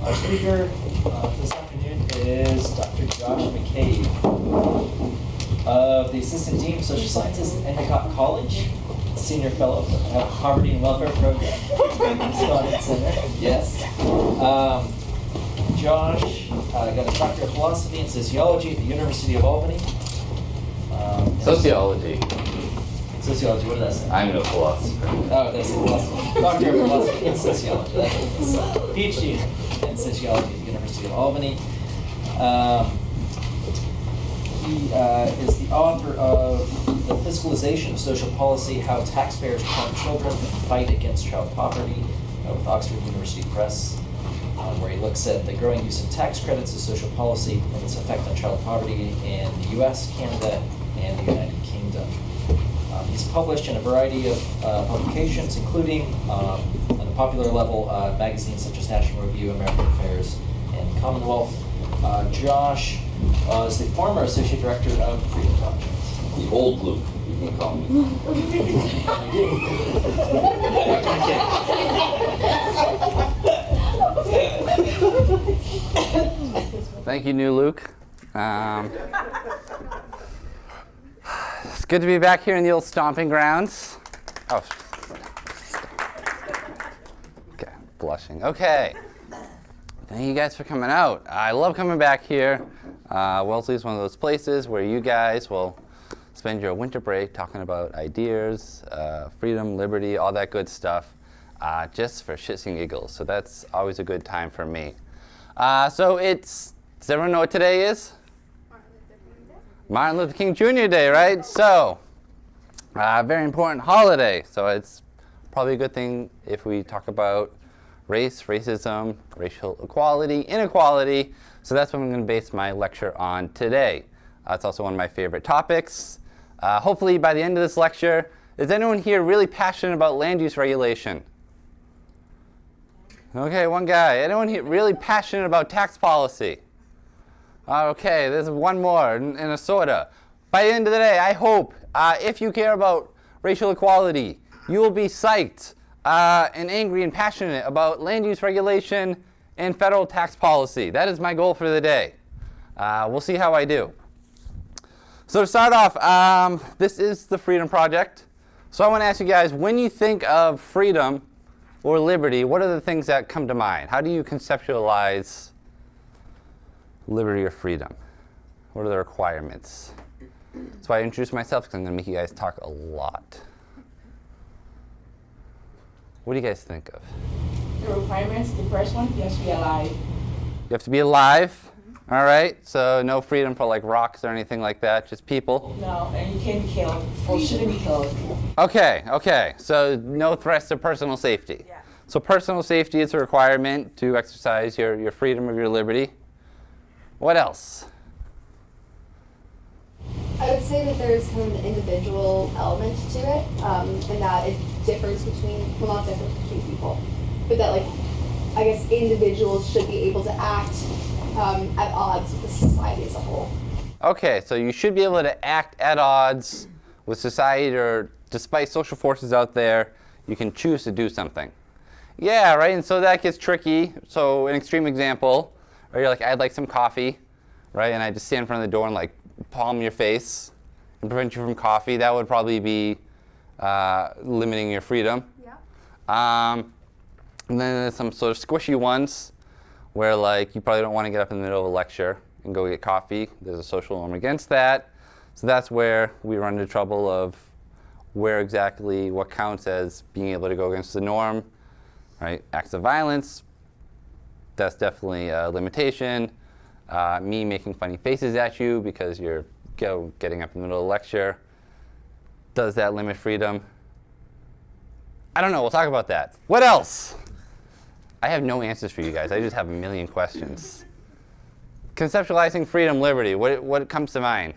Our speaker this afternoon is Dr. Josh McCabe of the Assistant Dean of Social Sciences at Endicott College, Senior Fellow of the Poverty and Welfare Program. Yes. Josh got a Doctor of Philosophy and Sociology at the University of Albany. Sociology. Sociology, what did that say? I'm no philosopher. Oh, that's philosophy. Doctor of Philosophy in Sociology. That's what this PhD in Sociology at the University of Albany. He is the author of The Fiscalization of Social Policy, How Taxpayers Harm Children and Fight Against Child Poverty with Oxford University Press, where he looks at the growing use of tax credits as social policy and its effect on child poverty in the US, Canada, and the United Kingdom. He's published in a variety of publications, including, on a popular level, magazines such as National Review, American Affairs, and Commonwealth. Josh is the former Associate Director of the Freedom Project. The old Luke, you can call me. Thank you, new Luke. It's good to be back here in the old stomping grounds. Oh, okay, blushing. Okay, thank you guys for coming out. I love coming back here. Wellesley is one of those places where you guys will spend your winter break talking about ideas, freedom, liberty, all that good stuff, just for shits and giggles. So that's always a good time for me. Does everyone know what today is? Martin Luther King Jr. Day, right? So, very important holiday. So it's probably a good thing if we talk about race, racism, racial equality, inequality. So that's what I'm going to base my lecture on today. It's also one of my favorite topics. Hopefully by the end of this lecture, is anyone here really passionate about land use regulation? Okay, one guy. Anyone here really passionate about tax policy? Okay, there's one more and a soda. By the end of the day, I hope if you care about racial equality, you will be psyched and angry and passionate about land use regulation and federal tax policy. That is my goal for the day. We'll see how I do. So to start off, this is the Freedom Project. So I want to ask you guys, when you think of freedom or liberty, what are the things that come to mind? How do you conceptualize liberty or freedom? What are the requirements? That's why I introduced myself, because I'm going to make you guys talk a lot. What do you guys think of? The requirements, the first one, you have to be alive. You have to be alive. Mm-hmm. All right. So no freedom for like rocks or anything like that, just people. No, and you can't be killed, or you shouldn't be killed. Okay. So no threats to personal safety. Yeah. So personal safety is a requirement to exercise your freedom or your liberty. What else? I would say that there's kind of an individual element to it, and that it differs between, well, not differs between people, but that, like, I guess individuals should be able to act at odds with the society as a whole. Okay, so you should be able to act at odds with society, or despite social forces out there, you can choose to do something. Yeah, right, and so that gets tricky. So an extreme example, or you're like, I'd like some coffee, right? And I just stand in front of the door and like palm your face and prevent you from coffee. That would probably be limiting your freedom. Yeah. And then there's some sort of squishy ones where like you probably don't want to get up in the middle of a lecture and go get coffee. There's a social norm against that. So that's where we run into trouble of where exactly what counts as being able to go against the norm, right? Acts of violence, that's definitely a limitation. Me making funny faces at you because you're getting up in the middle of the lecture, does that limit freedom? I don't know, we'll talk about that. What else? I have no answers for you guys, I just have a million questions. Conceptualizing freedom, liberty, what comes to mind?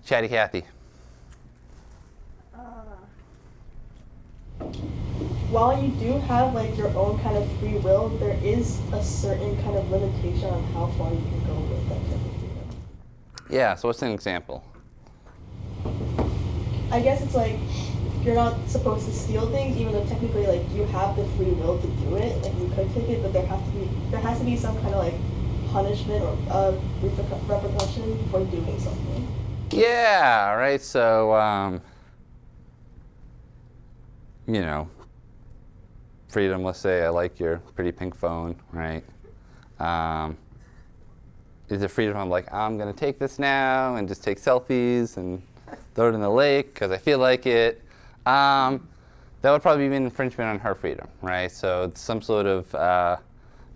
Chatty Cathy. While you do have like your own kind of free will, there is a certain kind of limitation on how far you can go with that type of freedom. Yeah, so what's an example? I guess it's like you're not supposed to steal things, even though technically like you have the free will to do it. Like you could take it, but there has to be some kind of like punishment or repercussion for doing something. Yeah, right. So, you know, freedom. Let's say I like your pretty pink phone, right? Is it freedom? I'm like, I'm gonna take this now and just take selfies and throw it in the lake because I feel like it. That would probably be an infringement on her freedom, right? So it's some sort of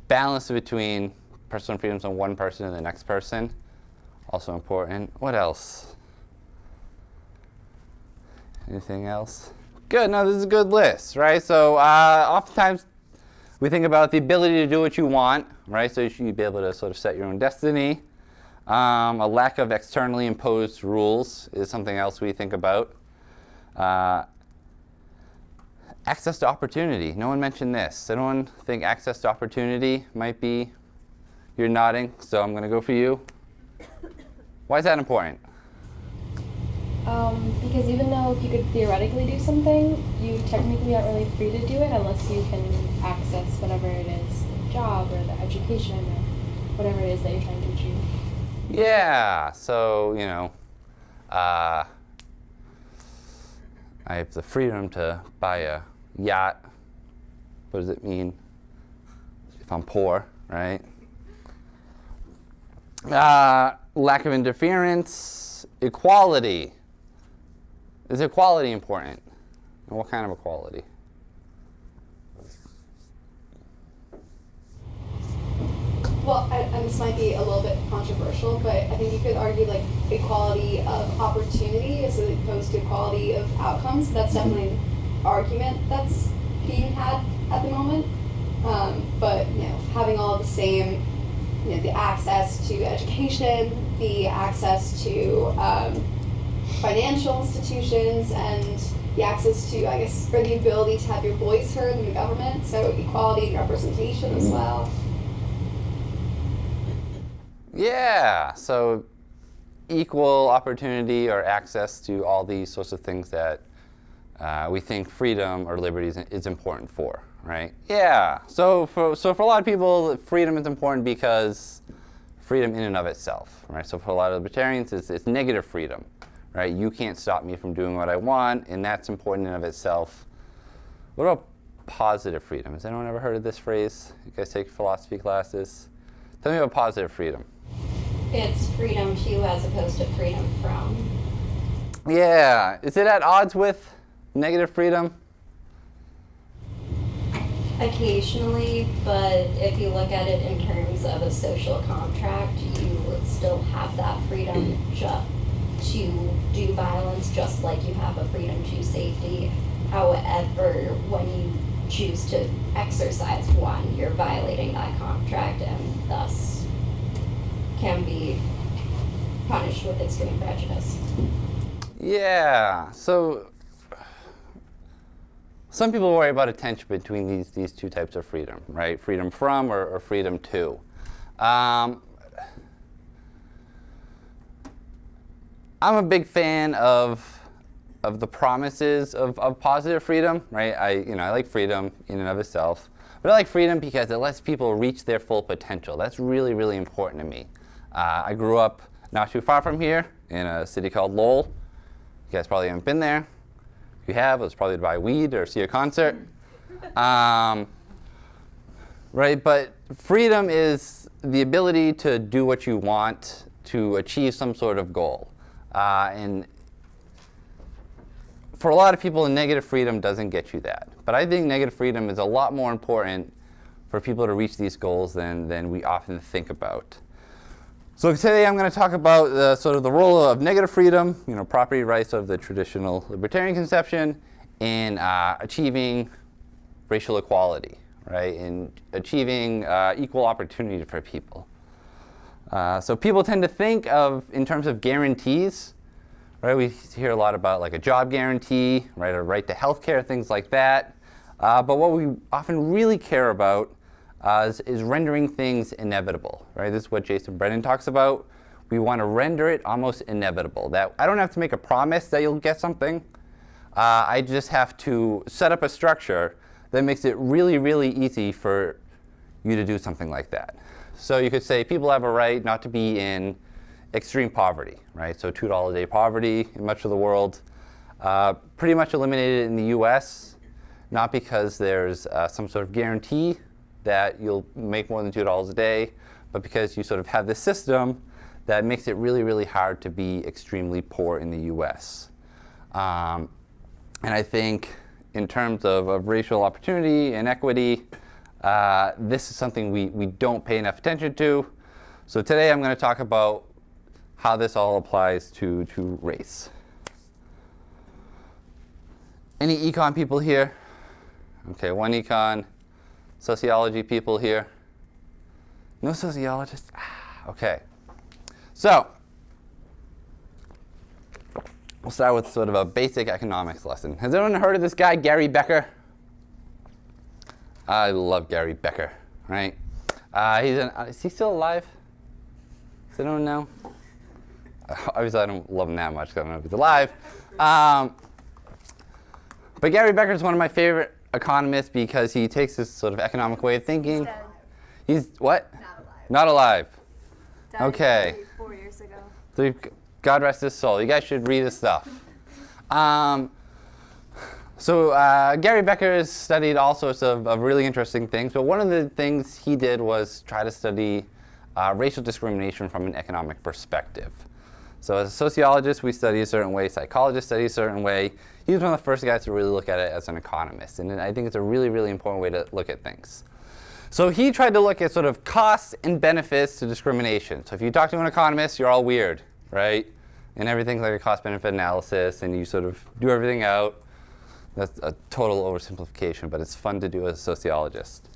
balance between personal freedoms on one person and the next person. Also important. What else? Anything else? Good. No, this is a good list, right? So oftentimes we think about the ability to do what you want, right? So you should be able to sort of set your own destiny. A lack of externally imposed rules is something else we think about. Access to opportunity. No one mentioned this. Anyone think access to opportunity might be? You're nodding, so I'm going to go for you. Why is that important? Because even though you could theoretically do something, you technically aren't really free to do it unless you can access whatever it is, the job or the education or whatever it is that you're trying to achieve. Yeah, so, you know, I have the freedom to buy a yacht. What does it mean if I'm poor, right? Lack of interference, equality. Is equality important? And what kind of equality? Well, and this might be a little bit controversial, but I think you could argue like equality of opportunity as opposed to equality of outcomes. That's definitely an argument that's being had at the moment. But you know, having all the same, you know, the access to education, the access to financial institutions, and the access to, I guess, or the ability to have your voice heard in the government. So equality and representation as well. Yeah, so equal opportunity or access to all these sorts of things that we think freedom or liberty is important for, right? Yeah, so for a lot of people, freedom is important because freedom in and of itself, right? So for a lot of libertarians, it's negative freedom, right? You can't stop me from doing what I want, and that's important in and of itself. What about positive freedom? Has anyone ever heard of this phrase? You guys take philosophy classes? Tell me about positive freedom. It's freedom to as opposed to freedom from. Yeah, is it at odds with negative freedom? Occasionally, but if you look at it in terms of a social contract, you still have that freedom to do violence just like you have a freedom to safety. However, when you choose to exercise one, you're violating that contract and thus can be punished with extreme prejudice. Yeah, so some people worry about a tension between these two types of freedom, right? Freedom from or freedom to. I'm a big fan of the promises of positive freedom, right? I like freedom in and of itself, but I like freedom because it lets people reach their full potential. That's really, really important to me. I grew up not too far from here in a city called Lowell. You guys probably haven't been there. If you have, it was probably to buy weed or see a concert. Right, but freedom is the ability to do what you want to achieve some sort of goal. And for a lot of people, negative freedom doesn't get you that. But I think negative freedom is a lot more important for people to reach these goals than we often think about. So today I'm going to talk about sort of the role of negative freedom, property rights of the traditional libertarian conception, in achieving racial equality, right, in achieving equal opportunity for people. So people tend to think of in terms of guarantees, right? We hear a lot about like a job guarantee, right, a right to health care, things like that. But what we often really care about is rendering things inevitable, right? This is what Jason Brennan talks about. We want to render it almost inevitable, that I don't have to make a promise that you'll get something, I just have to set up a structure that makes it really, really easy for you to do something like that. So you could say people have a right not to be in extreme poverty, right? So $2 a day poverty in much of the world, pretty much eliminated in the US, not because there's some sort of guarantee that you'll make more than $2 a day, but because you sort of have this system that makes it really, really hard to be extremely poor in the US. And I think in terms of racial opportunity and equity, this is something we don't pay enough attention to. So today I'm going to talk about how this all applies to race. Any econ people here? Okay, one econ. Sociology people here? No sociologists? Okay. So, we'll start with sort of a basic economics lesson. Has anyone heard of this guy, Gary Becker? I love Gary Becker, right? Is he still alive? Does anyone know? Obviously, I don't love him that much, because I don't know if he's alive. But Gary Becker is one of my favorite economists because he takes this sort of economic way of thinking. He's what? Not alive. Not alive. Died Okay. 4 years ago. So God rest his soul. You guys should read his stuff. Gary Becker has studied all sorts of really interesting things, but one of the things he did was try to study racial discrimination from an economic perspective. So as a sociologist, we study a certain way, psychologists study a certain way. He was one of the first guys to really look at it as an economist, and I think it's a really, really important way to look at things. So he tried to look at sort of costs and benefits to discrimination. So if you talk to an economist, you're all weird, right? And everything's like a cost-benefit analysis, and you sort of do everything out. That's a total oversimplification, but it's fun to do as a sociologist.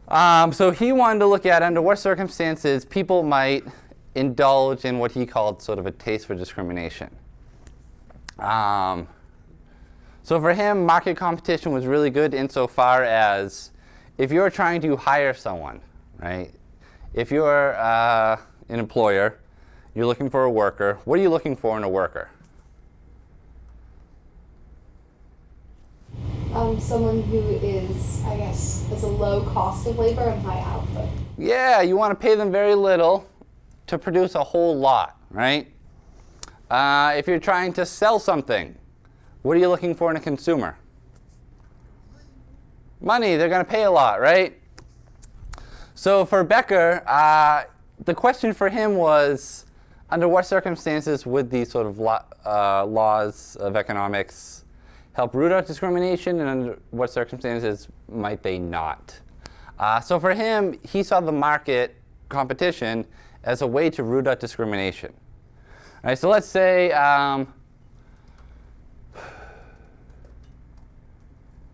So he wanted to look at under what circumstances people might indulge in what he called sort of a taste for discrimination. So for him, market competition was really good insofar as if you're trying to hire someone, right? If you're an employer, you're looking for a worker. What are you looking for in a worker? Someone who is, I guess, has a low cost of labor and high output. Yeah, you want to pay them very little to produce a whole lot, right? If you're trying to sell something, what are you looking for in a consumer? Money. They're going to pay a lot, right? So for Becker, the question for him was, under what circumstances would these sort of laws of economics help root out discrimination, and under what circumstances might they not? So for him, he saw the market competition as a way to root out discrimination. All right, so let's say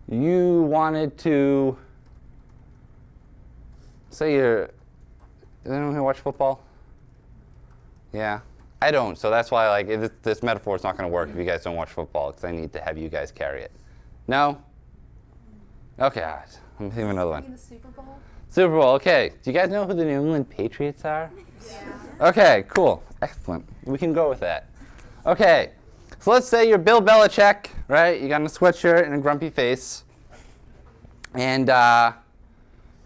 you wanted to, say does anyone here watch football? Yeah, I don't, so that's why this metaphor is not going to work if you guys don't watch football, because I need to have you guys carry it. No? Okay, all right. I'm thinking of another one. The Super Bowl? Super Bowl, okay. Do you guys know who the New England Patriots are? Yeah. Okay, cool, excellent. We can go with that. Okay, so let's say you're Bill Belichick, right? You got on a sweatshirt and a grumpy face, and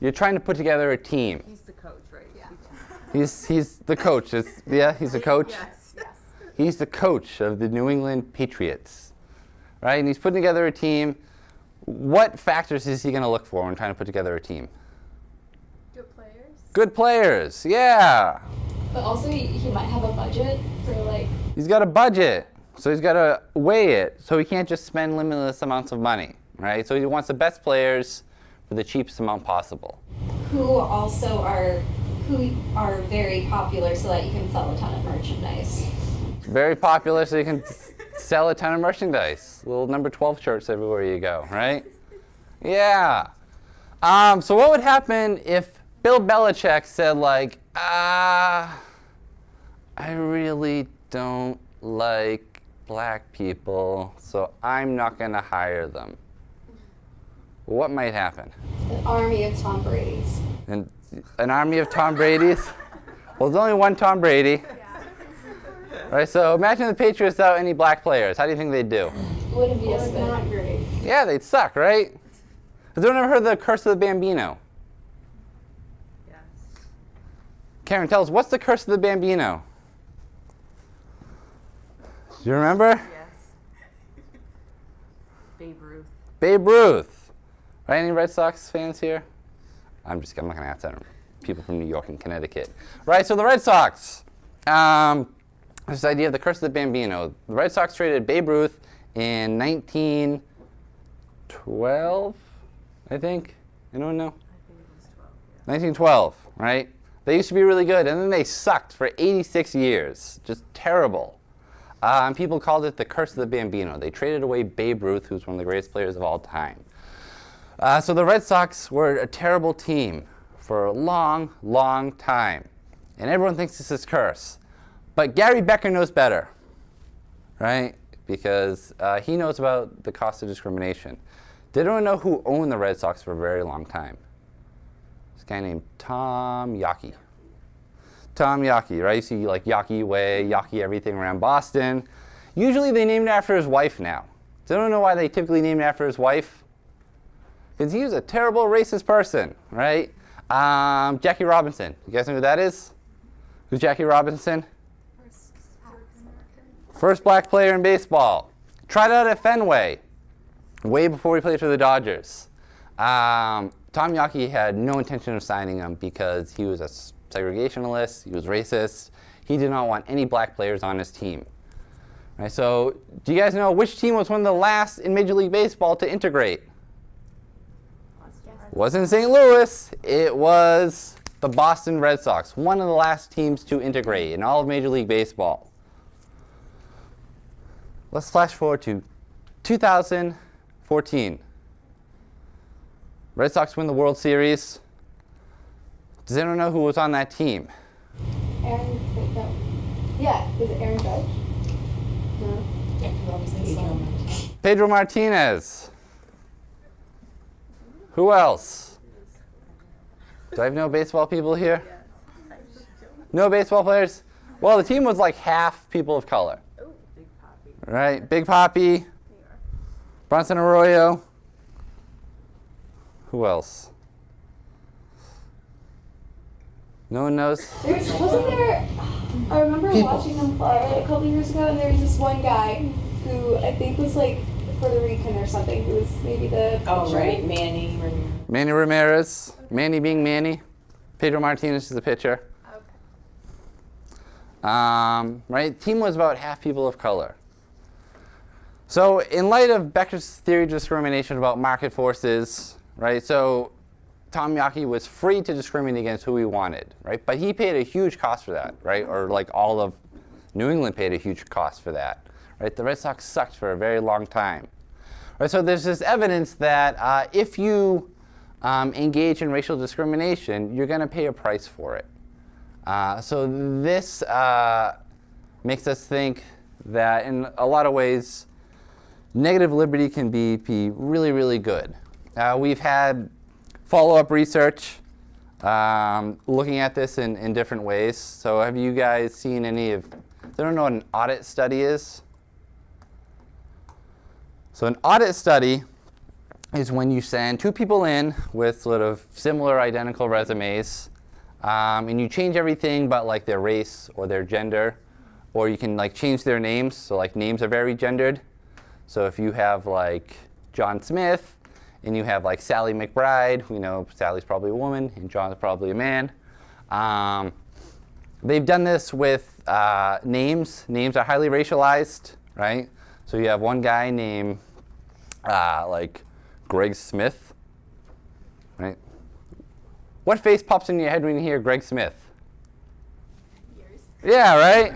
you're trying to put together a team. He's the coach, right? Yeah. He's the coach. Yeah, he's the coach. Yes. He's the coach of the New England Patriots, right? And he's putting together a team. What factors is he going to look for when trying to put together a team? Good players. Good players, yeah. But also he might have a budget for like. He's got a budget, so he's got to weigh it. So he can't just spend limitless amounts of money, right? So he wants the best players for the cheapest amount possible. Who are very popular so that you can sell a ton of merchandise. Very popular, so you can sell a ton of merchandise. Little number 12 shirts everywhere you go, right? Yeah. So what would happen if Bill Belichick said like, I really don't like black people, so I'm not going to hire them? What might happen? An army of Tom Brady's. And an army of Tom Brady's? Well, there's only one Tom Brady. Right, so imagine the Patriots without any black players. How do you think they'd do? Wouldn't be Or as good. not great. Yeah, they'd suck, right? Has anyone ever heard the curse of the Bambino? Yes. Karen, tell us, what's the curse of the Bambino? Do you remember? Yes. Babe Ruth. Babe Ruth. Right? Any Red Sox fans here? I'm not going to ask that. People from New York and Connecticut. Right, so the Red Sox. This idea of the curse of the Bambino. The Red Sox traded Babe Ruth in 1912, I think. Anyone know? I think it was 12. Yeah. 1912, right? They used to be really good, and then they sucked for 86 years. Just terrible. And people called it the curse of the Bambino. They traded away Babe Ruth, who's one of the greatest players of all time. So the Red Sox were a terrible team for a long, long time. And everyone thinks this is curse. But Gary Becker knows better, right? Because he knows about the cost of discrimination. Did anyone know who owned the Red Sox for a very long time? This guy named Tom Yawkey. Tom Yawkey, right? You see like Yawkey Way, Yawkey everything around Boston. Usually they named it after his wife now. Does anyone know why they typically named it after his wife? Because he was a terrible racist person, right? Jackie Robinson. You guys know who that is? Who's Jackie Robinson? First black player in baseball. Tried out at Fenway way before he played for the Dodgers. Tom Yawkey had no intention of signing him because he was a segregationalist, he was racist. He did not want any black players on his team. Right, so do you guys know which team was one of the last in Major League Baseball to integrate? Wasn't St. Louis, it was the Boston Red Sox, one of the last teams to integrate in all of Major League Baseball. Let's flash forward to 2014. Red Sox win the World Series. Does anyone know who was on that team? Aaron, wait, no. Yeah, was it Aaron Judge? No. Pedro Martinez. Who else? Do I have no baseball people here? No baseball players? Well, the team was like half people of color. Oh, Big Papi. Right? Big Papi, Bronson Arroyo. Who else? No one knows? Wasn't there, I remember watching them play a couple years ago, and there was this one guy who I think was like Puerto Rican or something, who was maybe the Oh, pitcher. right, Manny. Manny Ramirez. Manny being Manny. Pedro Martinez is the pitcher. Right? Team was about half people of color. So in light of Becker's theory of discrimination about market forces, right? So Tom Yawkey was free to discriminate against who he wanted, right? But he paid a huge cost for that, right? Or like all of New England paid a huge cost for that, right? The Red Sox sucked for a very long time. Right, so there's this evidence that if you engage in racial discrimination, you're going to pay a price for it. So this makes us think that in a lot of ways, negative liberty can be really, really good. We've had follow-up research looking at this in different ways. So have you guys seen any of, I don't know what an audit study is? So an audit study is when you send two people in with sort of similar identical resumes, and you change everything but like their race or their gender, or you can like change their names. So like names are very gendered. So if you have like John Smith and you have like Sally McBride, we know Sally's probably a woman and John's probably a man. They've done this with names. Names are highly racialized, right? So you have one guy named like Greg Smith, right? What face pops in your head when you hear Greg Smith? Yours. Yeah,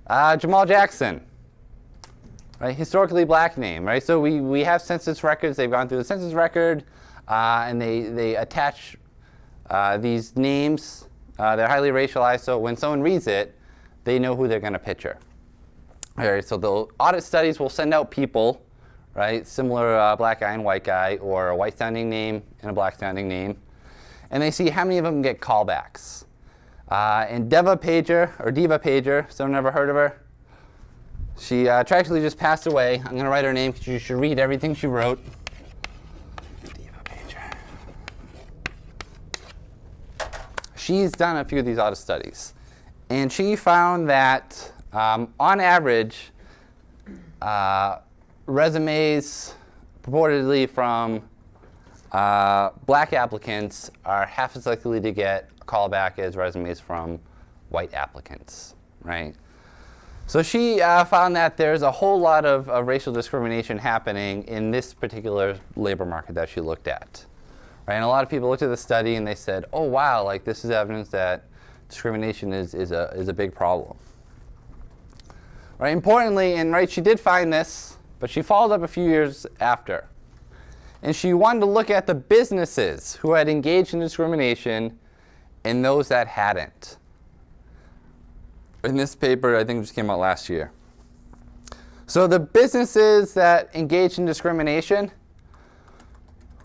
right? Jamal Jackson, right? Historically black name, right? So we have census records. They've gone through the census record, and they attach these names. They're highly racialized, so when someone reads it, they know who they're going to picture. All right, so the audit studies will send out people, right? Similar black guy and white guy, or a white-sounding name and a black-sounding name. And they see how many of them get callbacks. And Diva Pager, someone ever heard of her? She tragically just passed away. I'm going to write her name because you should read everything she wrote. She's done a few of these audit studies. And she found that, on average, resumes purportedly from black applicants are half as likely to get a call back as resumes from white applicants, right? So she found that there's a whole lot of racial discrimination happening in this particular labor market that she looked at. Right? And a lot of people looked at the study and they said, oh wow, like this is evidence that discrimination is a big problem. Right? Importantly, and right, she did find this, but she followed up a few years after. And she wanted to look at the businesses who had engaged in discrimination and those that hadn't. In this paper, I think it just came out last year. So the businesses that engaged in discrimination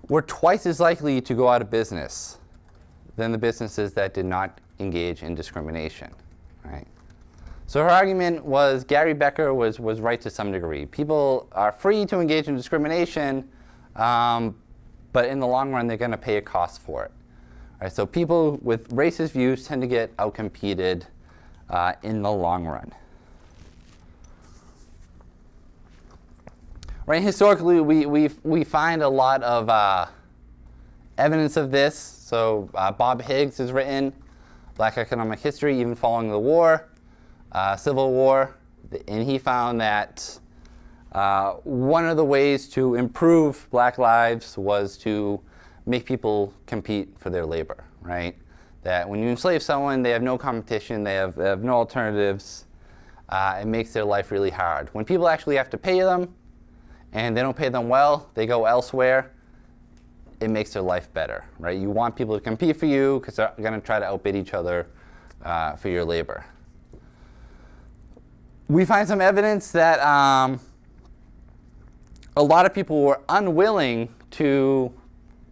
were twice as likely to go out of business than the businesses that did not engage in discrimination, right? So her argument was Gary Becker was right to some degree. People are free to engage in discrimination, but in the long run, they're going to pay a cost for it. Right? So people with racist views tend to get outcompeted in the long run. Right, historically, we find a lot of evidence of this. So Bob Higgs has written Black Economic History, even following the war, Civil War, and he found that one of the ways to improve black lives was to make people compete for their labor, right? That when you enslave someone, they have no competition, they have no alternatives. It makes their life really hard. When people actually have to pay them, and they don't pay them well, they go elsewhere, it makes their life better, right? You want people to compete for you because they're going to try to outbid each other for your labor. We find some evidence that a lot of people were unwilling to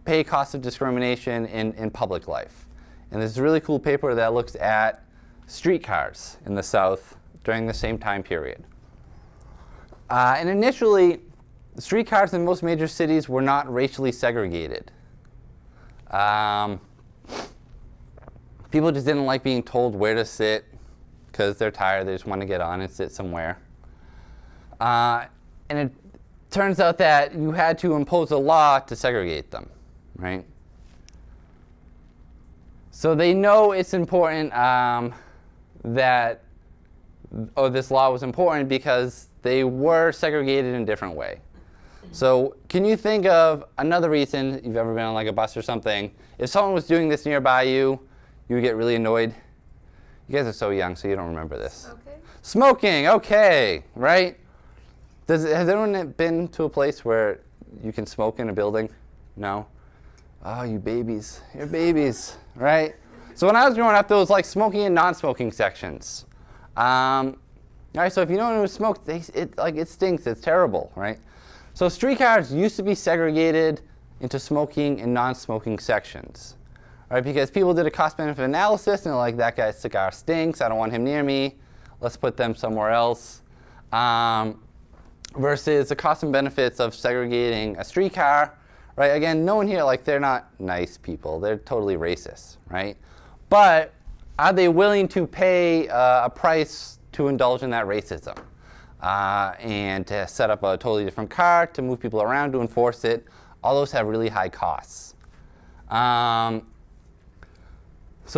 pay costs of discrimination in public life. And there's a really cool paper that looks at streetcars in the South during the same time period. And initially, streetcars in most major cities were not racially segregated. People just didn't like being told where to sit because they're tired, they just want to get on and sit somewhere. And it turns out that you had to impose a law to segregate them, right? So they know it's important that this law was important because they were segregated in a different way. So can you think of another reason, you've ever been on like a bus or something, if someone was doing this nearby you, you would get really annoyed? You guys are so young, so you don't remember this. Okay. Smoking, okay, right? Has anyone been to a place where you can smoke in a building? No? Oh, you babies, you're babies, right? So when I was growing up, there was like smoking and non-smoking sections. All right, so if you don't know who smokes, it stinks, it's terrible, right? So streetcars used to be segregated into smoking and non-smoking sections, right? Because people did a cost-benefit analysis and they're like, that guy's cigar stinks, I don't want him near me, let's put them somewhere else. Versus the cost and benefits of segregating a streetcar, right? Again, no one here, like, they're not nice people, they're totally racist, right? But are they willing to pay a price to indulge in that racism? And to set up a totally different car, to move people around, to enforce it, all those have really high costs. So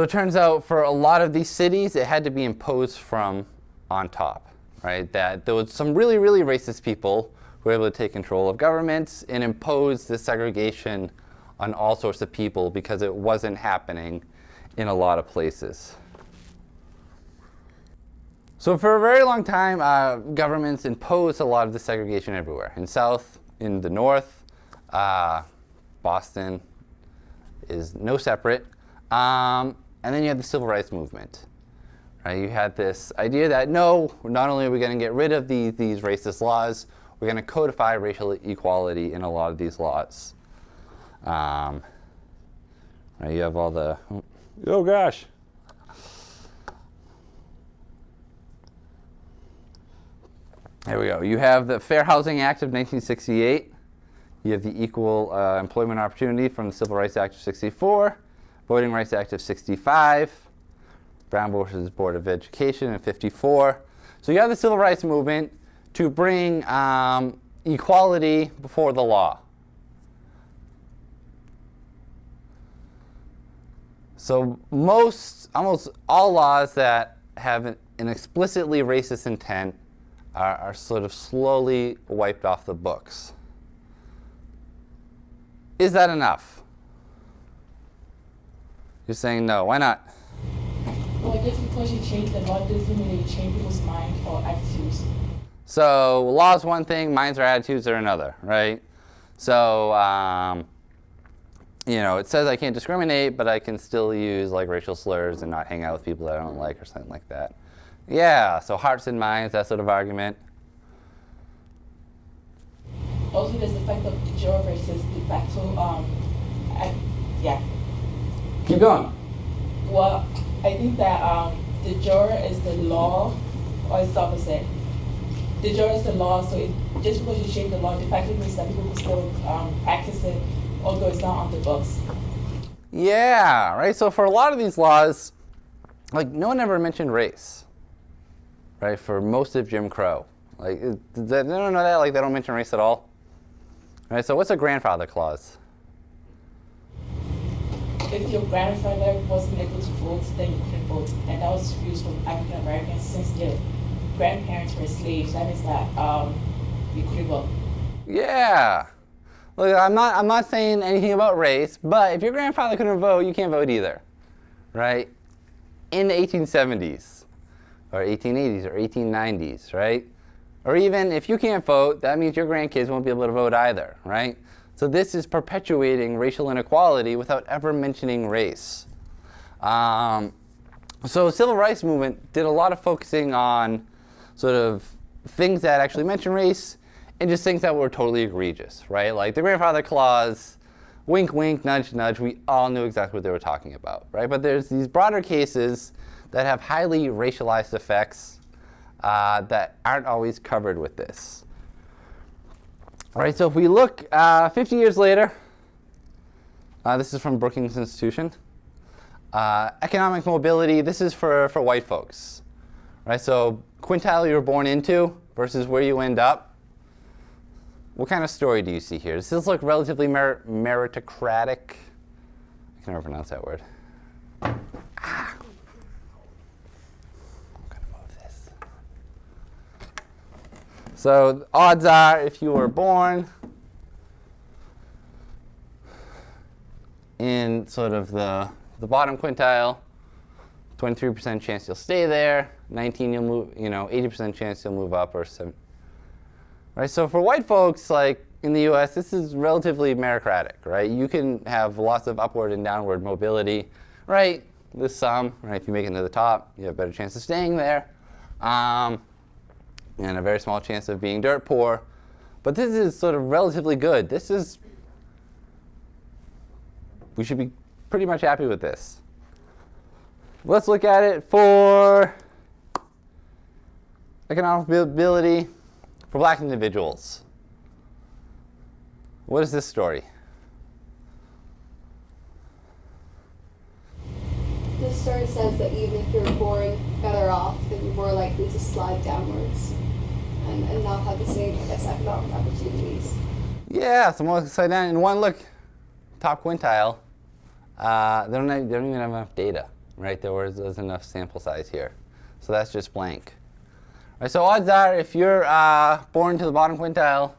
it turns out for a lot of these cities, it had to be imposed from on top, right? That there was some really, really racist people who were able to take control of governments and impose this segregation on all sorts of people because it wasn't happening in a lot of places. So for a very long time, governments imposed a lot of the segregation everywhere. In South, in the North, Boston is no separate. And then you had the Civil Rights Movement. Right? You had this idea that no, not only are we going to get rid of these racist laws, we're going to codify racial equality in a lot of these laws. Right? You have all the, oh gosh. There we go. You have the Fair Housing Act of 1968. You have the Equal Employment Opportunity from the Civil Rights Act of 64, Voting Rights Act of 65, Brown versus Board of Education in 54. So you have the Civil Rights Movement to bring equality before the law. So almost all laws that have an explicitly racist intent are sort of slowly wiped off the books. Is that enough? You're saying no. Why not? Well, just because you change the law doesn't mean you change people's minds or attitudes. So law is one thing, minds or attitudes are another, right? So, it says I can't discriminate, but I can still use like racial slurs and not hang out with people that I don't like or something like that. Yeah, so hearts and minds, that sort of argument. Also, there's the fact of de jure versus de facto. Yeah. Keep going. Well, I think that de jure is the law, or it's the opposite. De jure is the law, so just because you change the law, de facto means that people can still practice it, although it's not on the books. Yeah, right. So for a lot of these laws, like no one ever mentioned race, right? For most of Jim Crow, like they don't know that, like they don't mention race at all, right? So what's a grandfather clause? If your grandfather wasn't able to vote, then you couldn't vote, and that was used for African Americans since their grandparents were slaves. That means that you couldn't vote. Yeah. Look, I'm not saying anything about race, but if your grandfather couldn't vote, you can't vote either, right? In the 1870s, or 1880s, or 1890s, right? Or even if you can't vote, that means your grandkids won't be able to vote either, right? So this is perpetuating racial inequality without ever mentioning race. So civil rights movement did a lot of focusing on sort of things that actually mention race and just things that were totally egregious, right? Like the grandfather clause, wink, wink, nudge, nudge, we all knew exactly what they were talking about, right? But there's these broader cases that have highly racialized effects that aren't always covered with this. All right, so if we look 50 years later, this is from Brookings Institution. Economic mobility, this is for white folks, right? So quintile you were born into versus where you end up. What kind of story do you see here? Does this look relatively meritocratic? I can never pronounce that word. I'm gonna move this. So the odds are, if you were born in sort of the bottom quintile, 23% chance you'll stay there, 19 you'll move, 80% chance you'll move up, or 7. Right, so for white folks, like in the U.S., this is relatively meritocratic, right? You can have lots of upward and downward mobility, right? There's some, right? If you make it to the top, you have a better chance of staying there, and a very small chance of being dirt poor. But this is sort of relatively good. We should be pretty much happy with this. Let's look at it for economic mobility. For black individuals, what is this story? This story says that even if you're born better off, then you're more likely to slide downwards and not have the same, economic opportunities. Yeah, so more slide down. In one look, top quintile, they don't even have enough data, right? There's enough sample size here. So that's just blank. Right, so odds are, if you're born to the bottom quintile,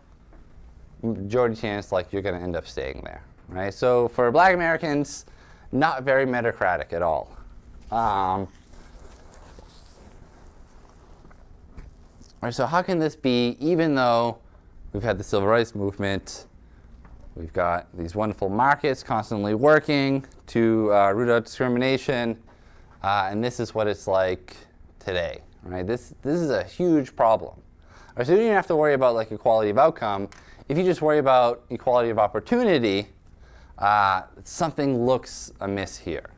majority chance like you're going to end up staying there, right? So for black Americans, not very meritocratic at all. Right, so how can this be, even though we've had the civil rights movement, we've got these wonderful markets constantly working to root out discrimination, and this is what it's like today. Right? This is a huge problem. Right, so you don't even have to worry about like equality of outcome. If you just worry about equality of opportunity, something looks amiss here.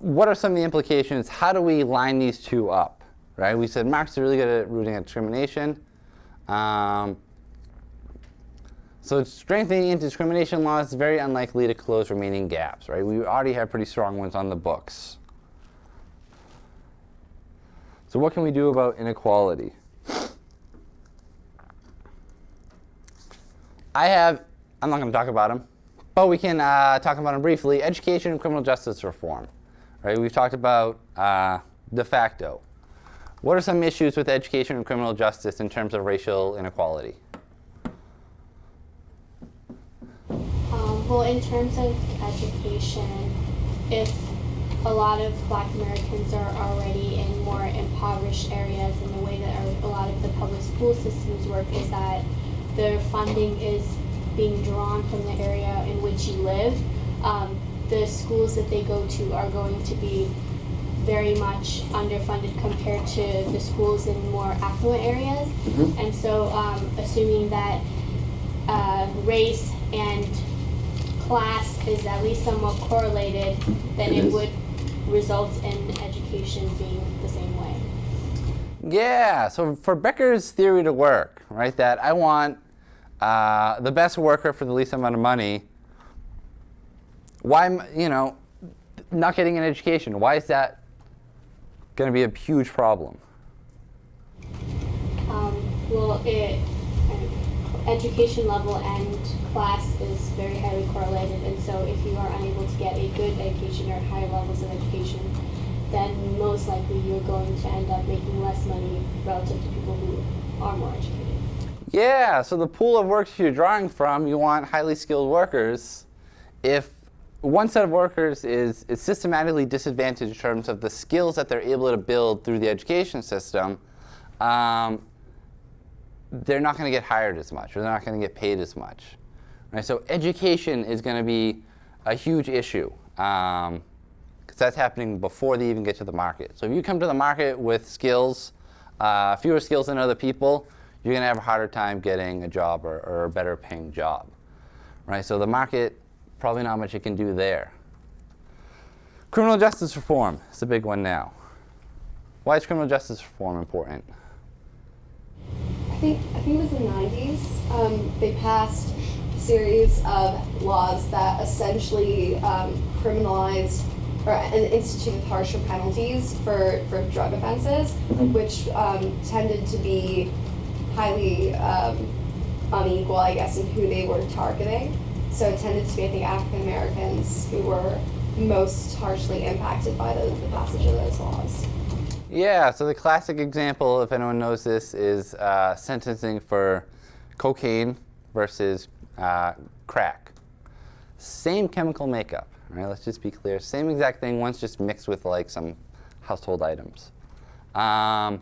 what are some of the implications? How do we line these two up, right? We said Marx is really good at rooting out discrimination. So strengthening anti-discrimination laws is very unlikely to close remaining gaps, right? We already have pretty strong ones on the books. So what can we do about inequality? I'm not going to talk about them, but we can talk about them briefly. Education and criminal justice reform, right? We've talked about de facto. What are some issues with education and criminal justice in terms of racial inequality? Well, in terms of education, if a lot of Black Americans are already in more impoverished areas, and the way that a lot of the public school systems work is that their funding is being drawn from the area in which you live, the schools that they go to are going to be very much underfunded compared to the schools in more affluent areas. Mm-hmm. And so assuming that race and class is at least somewhat correlated, then it would result in education being the same way. Yeah, so for Becker's theory to work, right, that I want the best worker for the least amount of money, why, not getting an education, why is that going to be a huge problem? Education level and class is very highly correlated, and so if you are unable to get a good education or higher levels of education, then most likely you're going to end up making less money relative to people who are more educated. Yeah, so the pool of workers you're drawing from, you want highly skilled workers. If one set of workers is systematically disadvantaged in terms of the skills that they're able to build through the education system, they're not going to get hired as much, or they're not going to get paid as much. Right? So education is going to be a huge issue, because that's happening before they even get to the market. So if you come to the market with skills, fewer skills than other people, you're going to have a harder time getting a job or a better paying job. Right? So the market, probably not much it can do there. Criminal justice reform is a big one now. Why is criminal justice reform important? I think it was the 90s. They passed a series of laws that essentially criminalized and instituted harsher penalties for drug offenses, which tended to be highly unequal, I guess, in who they were targeting. So it tended to be, I think, African Americans who were most harshly impacted by the passage of those laws. Yeah, so the classic example, if anyone knows this, is sentencing for cocaine versus crack. Same chemical makeup, right? Let's just be clear. Same exact thing, one's just mixed with like some household items. The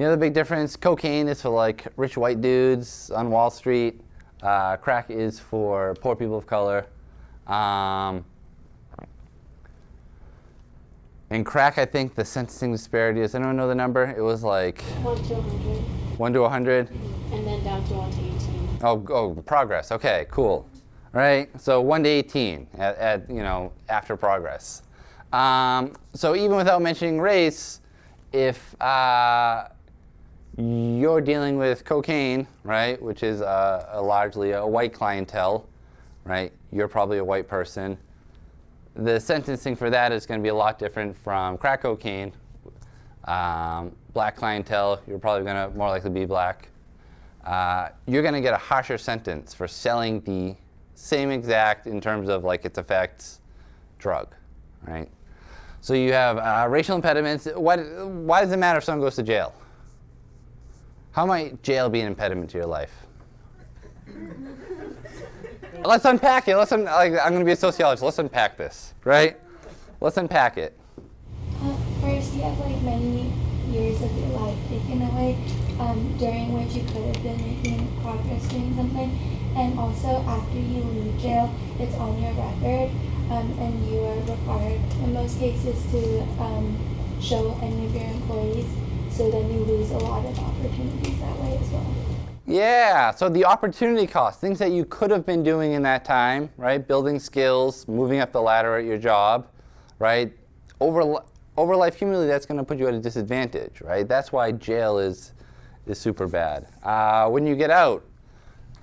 other big difference, cocaine is for like rich white dudes on Wall Street. Crack is for poor people of color. In crack, I think the sentencing disparity, does anyone know the number? It was like 1 to 100. 1 to 100? And then down to 1 to 18. Oh, progress. Okay, cool. All right, so 1 to 18 after progress. So even without mentioning race, if you're dealing with cocaine, right, which is largely a white clientele, right, you're probably a white person. The sentencing for that is going to be a lot different from crack cocaine. Black clientele, you're probably going to more likely be black. You're going to get a harsher sentence for selling the same exact, in terms of like its effects, drug, right? So you have racial impediments. Why does it matter if someone goes to jail? How might jail be an impediment to your life? Let's unpack it. I'm going to be a sociologist. Let's unpack this, right? Let's unpack it. First, you have like many years of your life taken away, during which you could have been making progress doing something. And also, after you leave jail, it's on your record, and you are required, in most cases, to show any of your employees. So then you lose a lot of opportunities that way as well. Yeah, so the opportunity cost, things that you could have been doing in that time, right? Building skills, moving up the ladder at your job, right? Over life cumulatively, that's going to put you at a disadvantage, right? That's why jail is super bad. When you get out,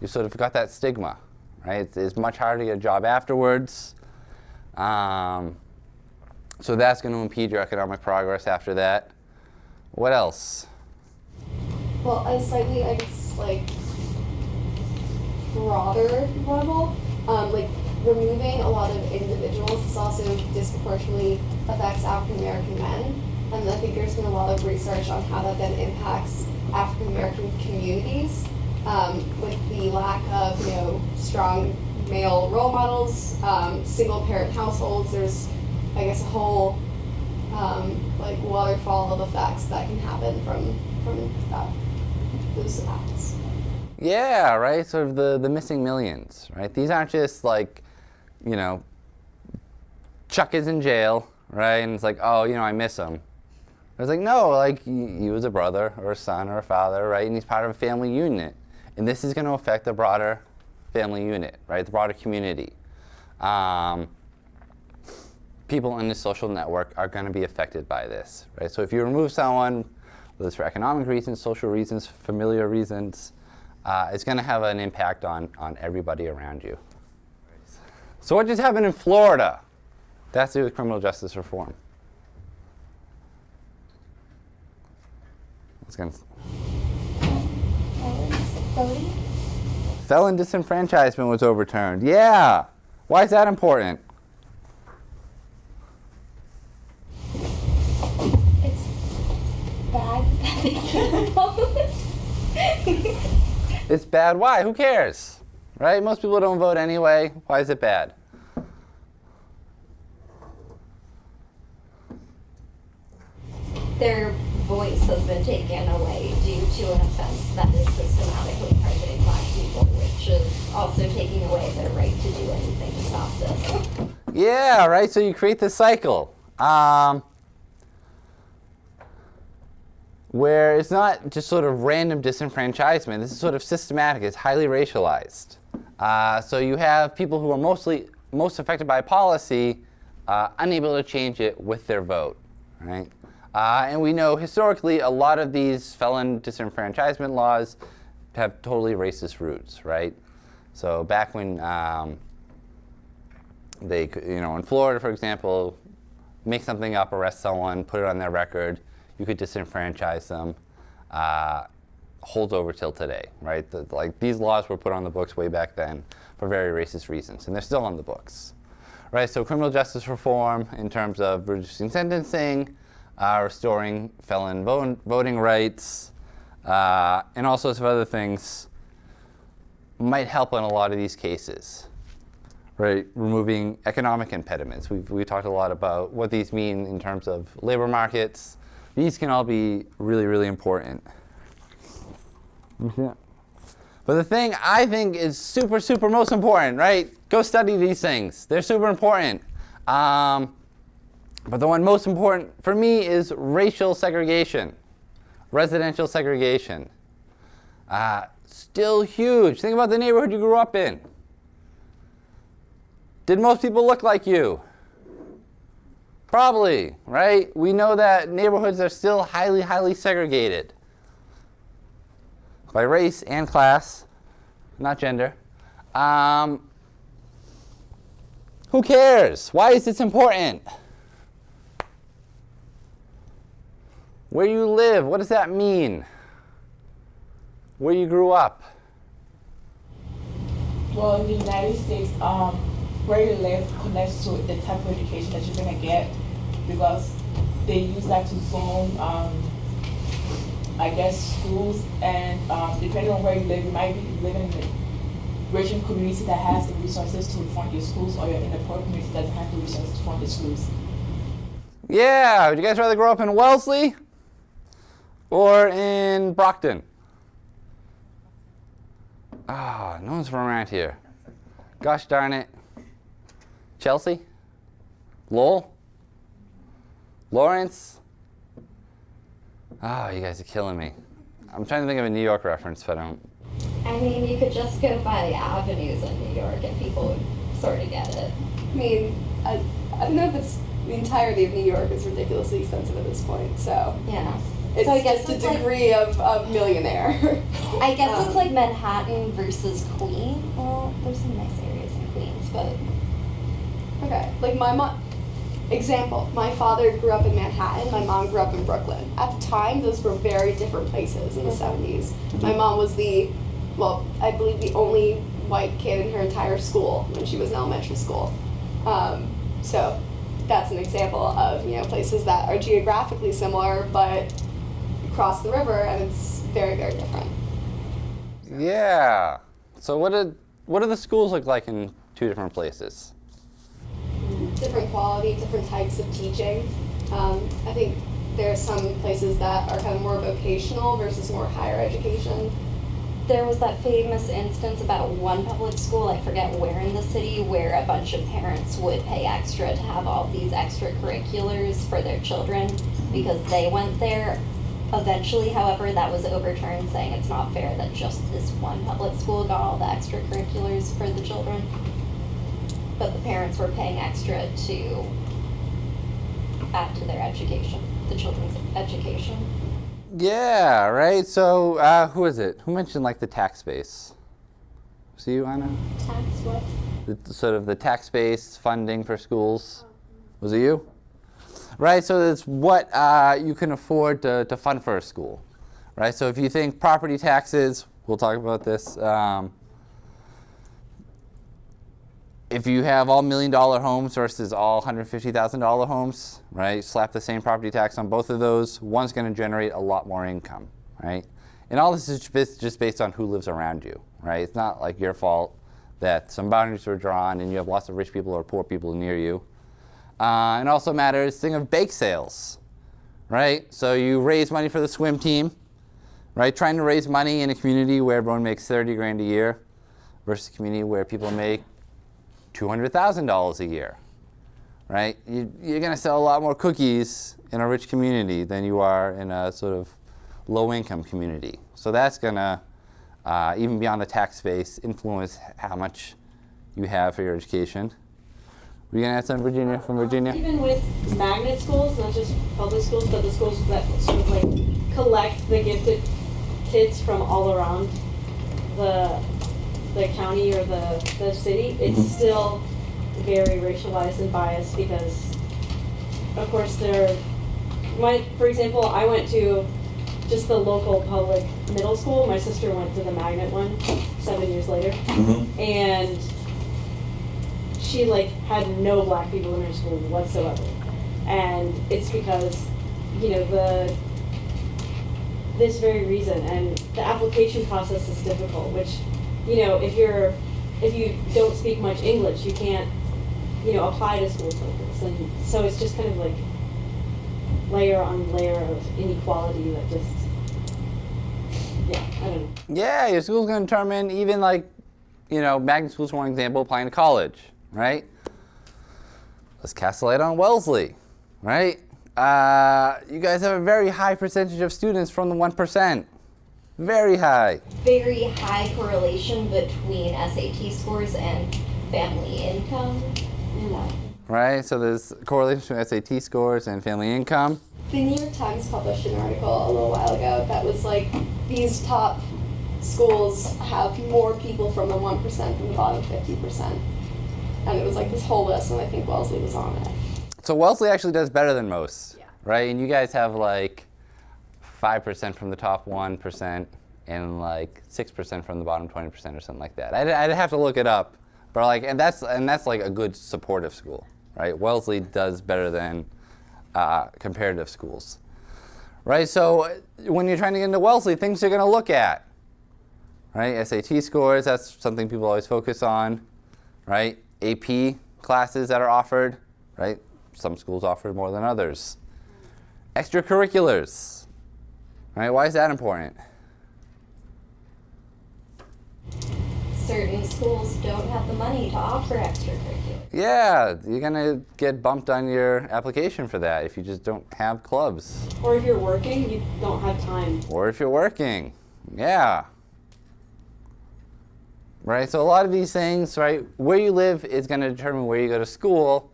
you sort of got that stigma, right? It's much harder to get a job afterwards. So that's going to impede your economic progress after that. What else? Well, a slightly, I guess, like, broader level, like, removing a lot of individuals, this also disproportionately affects African American men. And I think there's been a lot of research on how that then impacts African American communities, with the lack of, strong male role models, single parent households. There's, I guess, a whole like waterfall of effects that can happen from that, those acts. Yeah, right, sort of the missing millions, right? These aren't just like, Chuck is in jail, right? And it's like, oh, I miss him. It's like, no, like, he was a brother or a son or a father, right? And he's part of a family unit. And this is going to affect the broader family unit, right? The broader community. People in the social network are going to be affected by this, right? So if you remove someone, whether it's for economic reasons, social reasons, familiar reasons, it's going to have an impact on everybody around you. So what just happened in Florida? That's to do with criminal justice reform. Voting? Felon disenfranchisement was overturned. Yeah. Why is that important? It's bad that they can't vote. It's bad. Why? Who cares? Right? Most people don't vote anyway. Why is it bad? Their voice has been taken away due to an offense that is systematically targeting Black people, which is also taking away their right to do anything to stop this. Yeah, right? So you create this cycle where it's not just sort of random disenfranchisement. This is sort of systematic. It's highly racialized. So you have people who are most affected by policy unable to change it with their vote, right? And we know historically a lot of these felon disenfranchisement laws have totally racist roots, right? So back when they, in Florida, for example, make something up, arrest someone, put it on their record, you could disenfranchise them, holds over till today, right? These laws were put on the books way back then for very racist reasons, and they're still on the books, right? So criminal justice reform in terms of reducing sentencing, restoring felon voting rights, and all sorts of other things might help in a lot of these cases, right? Removing economic impediments. We talked a lot about what these mean in terms of labor markets. These can all be really, really important. But the thing I think is super, super most important, right? Go study these things. They're super important. But the one most important for me is racial segregation, residential segregation. Still huge. Think about the neighborhood you grew up in. Did most people look like you? Probably, right? We know that neighborhoods are still highly, highly segregated by race and class, not gender. Who cares? Why is this important? Where you live, what does that mean? Where you grew up? Well, in the United States, where you live connects to the type of education that you're gonna get, because they use that to zone, I guess, schools, and depending on where you live, you might be living in a richer community that has the resources to fund your schools, or you're in a poor community that doesn't have the resources to fund the schools. Yeah, would you guys rather grow up in Wellesley or in Brockton? Ah, no one's from around here. Gosh darn it. Chelsea? Lowell? Lawrence? Oh, you guys are killing me. I'm trying to think of a New York reference, but I don't. I mean, you could just go by avenues in New York and people would sort of get it. I mean, I don't know if it's the entirety of New York is ridiculously expensive at this point. So Yeah. it's So I guess just a it's like- degree of millionaire. I guess it's Um, like Manhattan versus Queens. Well, there's some nice areas in Queens, but Okay, like my mom, example, my father grew up in Manhattan, my mom grew up in Brooklyn. At the time, those were very different places in the 70s. My mom was I believe the only white kid in her entire school when she was in elementary school. So that's an example of, places that are geographically similar, but across the river, and it's very, very different. Yeah. So what do the schools look like in two different places? Different quality, different types of teaching. I think there are some places that are kind of more vocational versus more higher education. there was that famous instance about one public school, I forget where in the city, where a bunch of parents would pay extra to have all these extracurriculars for their children because they went there. Eventually, however, that was overturned, saying it's not fair that just this one public school got all the extracurriculars for the children. But the parents were paying extra to add to their education, the children's education. Yeah, right. So who is it? Who mentioned like the tax base? Was it you, Anna? Tax what? Sort of the tax base funding for schools. Was it you? Right. So it's what you can afford to fund for a school. Right. So if you think property taxes, we'll talk about this. If you have all $1 million homes versus all $150,000 homes, right? Slap the same property tax on both of those. One's going to generate a lot more income, right? And all this is just based on who lives around you, right? It's not like your fault that some boundaries were drawn and you have lots of rich people or poor people near you. And also matters, think of bake sales, right? So you raise money for the swim team, right? Trying to raise money in a community where everyone makes 30 grand a year versus a community where people make $200,000 a year, right? You're going to sell a lot more cookies in a rich community than you are in a sort of low-income community. So that's going to, even beyond the tax base, influence how much you have for your education. Were you going to add something, Virginia, from Virginia? Even with magnet schools, not just public schools, but the schools that sort of like collect the gifted kids from all around the county or the city, it's still very racialized and biased because, of course, for example, I went to just the local public middle school. My sister went to the magnet one 7 years later. And she had no black people in her school whatsoever. And it's because, this very reason, and the application process is difficult, which, if you don't speak much English, you can't, apply to schools like this. And so it's just kind of like layer on layer of inequality that just, I don't know. Yeah, your school's going to determine even magnet schools, for one example, applying to college, right? Let's cast a light on Wellesley, right? You guys have a very high percentage of students from the 1%. Very high. Very high correlation between SAT scores and family income. Right, so there's a correlation between SAT scores and family income. The New York Times published an article a little while ago that was these top schools have more people from the 1% than the bottom 50%. And it was this whole list, and I think Wellesley was on it. So Wellesley actually does better than most, Yeah. right? And you guys have 5% from the top 1% and 6% from the bottom 20% or something like that. I'd have to look it up, but and that's a good supportive school, right? Wellesley does better than comparative schools, right? So when you're trying to get into Wellesley, things you're going to look at, right? SAT scores, that's something people always focus on, right? AP classes that are offered, right? Some schools offer more than others. Extracurriculars, right? Why is that important? Certain schools don't have the money to offer extracurriculars. Yeah, you're going to get bumped on your application for that if you just don't have clubs. Or if you're working, you don't have time. Or if you're working, yeah. Right, so a lot of these things, right, where you live is going to determine where you go to school,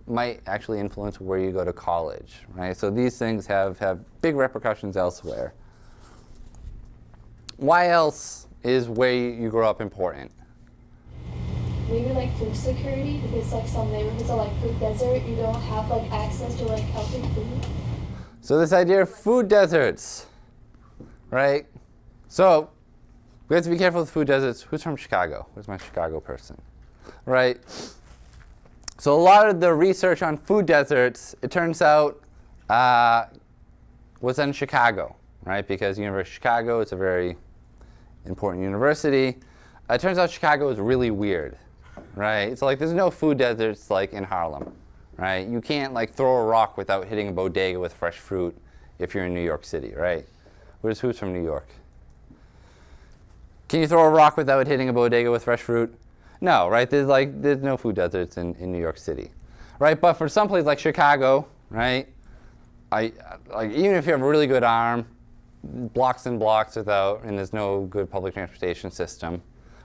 might actually influence where you go to college, right? So these things have big repercussions elsewhere. Why else is where you grow up important? Maybe like food security, because like some neighborhoods are like food desert, you don't have like access to like healthy food. So this idea of food deserts, right? So we have to be careful with food deserts. Who's from Chicago? Who's my Chicago person? Right? So a lot of the research on food deserts, it turns out, was in Chicago, right? Because University of Chicago is a very important university. It turns out Chicago is really weird, right? So like there's no food deserts like in Harlem, right? You can't like throw a rock without hitting a bodega with fresh fruit if you're in New York City, right? Who's from New York? Can you throw a rock without hitting a bodega with fresh fruit? No, right? There's no food deserts in New York City, right? But for some place like Chicago, right? Even if you have a really good arm, blocks and blocks without, and there's no good public transportation system,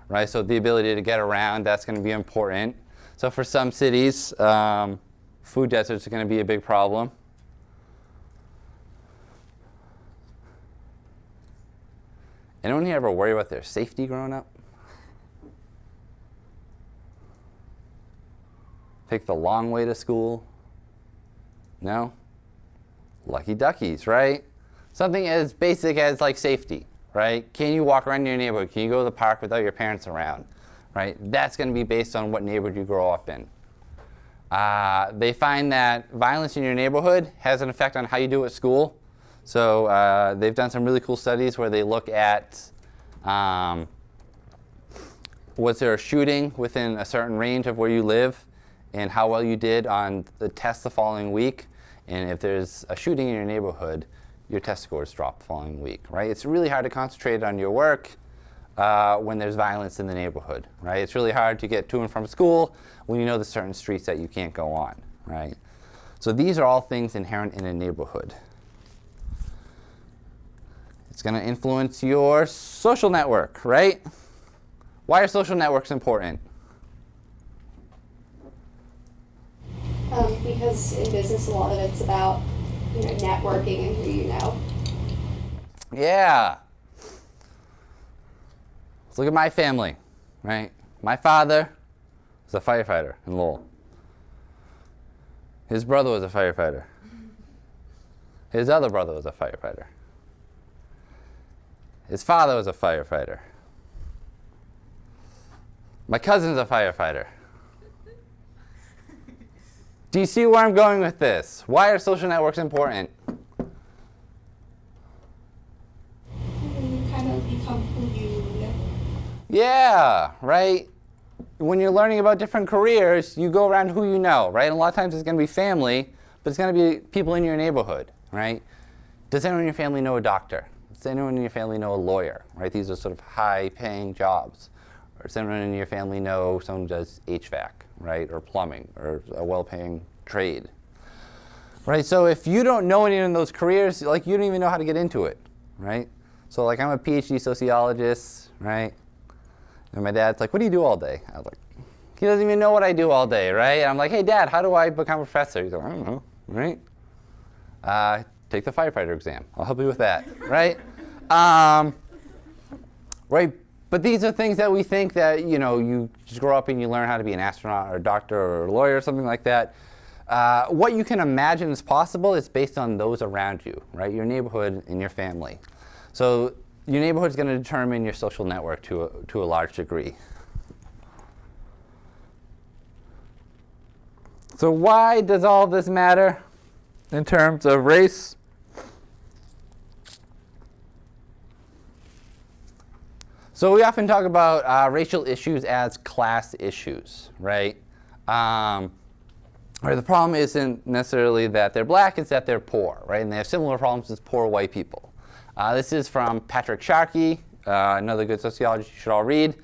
right? So the ability to get around, that's going to be important. So for some cities, food deserts are going to be a big problem. Anyone here ever worry about their safety growing up? Take the long way to school? No? Lucky duckies, right? Something as basic as like safety, right? Can you walk around your neighborhood? Can you go to the park without your parents around, right? That's going to be based on what neighborhood you grow up in. They find that violence in your neighborhood has an effect on how you do at school. So they've done some really cool studies where they look at was there a shooting within a certain range of where you live and how well you did on the test the following week. And if there's a shooting in your neighborhood, your test scores drop the following week, right? It's really hard to concentrate on your work when there's violence in the neighborhood, right? It's really hard to get to and from school when you know there's certain streets that you can't go on, right? So these are all things inherent in a neighborhood. It's going to influence your social network, right? Why are social networks important? Because in business, a lot of it's about networking and who you know. Yeah. Let's look at my family, right? My father was a firefighter in Lowell. His brother was a firefighter. His other brother was a firefighter. His father was a firefighter. My cousin's a firefighter. Do you see where I'm going with this? Why are social networks important? You kind of become who you know. Yeah, right? When you're learning about different careers, you go around who you know, right? And a lot of times it's going to be family, but it's going to be people in your neighborhood, right? Does anyone in your family know a doctor? Does anyone in your family know a lawyer, right? These are sort of high-paying jobs. Or does anyone in your family know someone who does HVAC, right? Or plumbing, or a well-paying trade, right? So if you don't know any of those careers, like you don't even know how to get into it, right? So like I'm a PhD sociologist, right? And my dad's like, what do you do all day? I was like, he doesn't even know what I do all day, right? And I'm like, hey, Dad, how do I become a professor? He's like, I don't know, right? Take the firefighter exam. I'll help you with that, right? Right? But these are things that we think that, you just grow up and you learn how to be an astronaut or a doctor or a lawyer or something like that. What you can imagine is possible is based on those around you, right? Your neighborhood and your family. So your neighborhood is going to determine your social network to a large degree. So why does all this matter in terms of race? So we often talk about racial issues as class issues, right? Or the problem isn't necessarily that they're black, it's that they're poor, right? And they have similar problems as poor white people. This is from Patrick Sharkey, another good sociologist you should all read.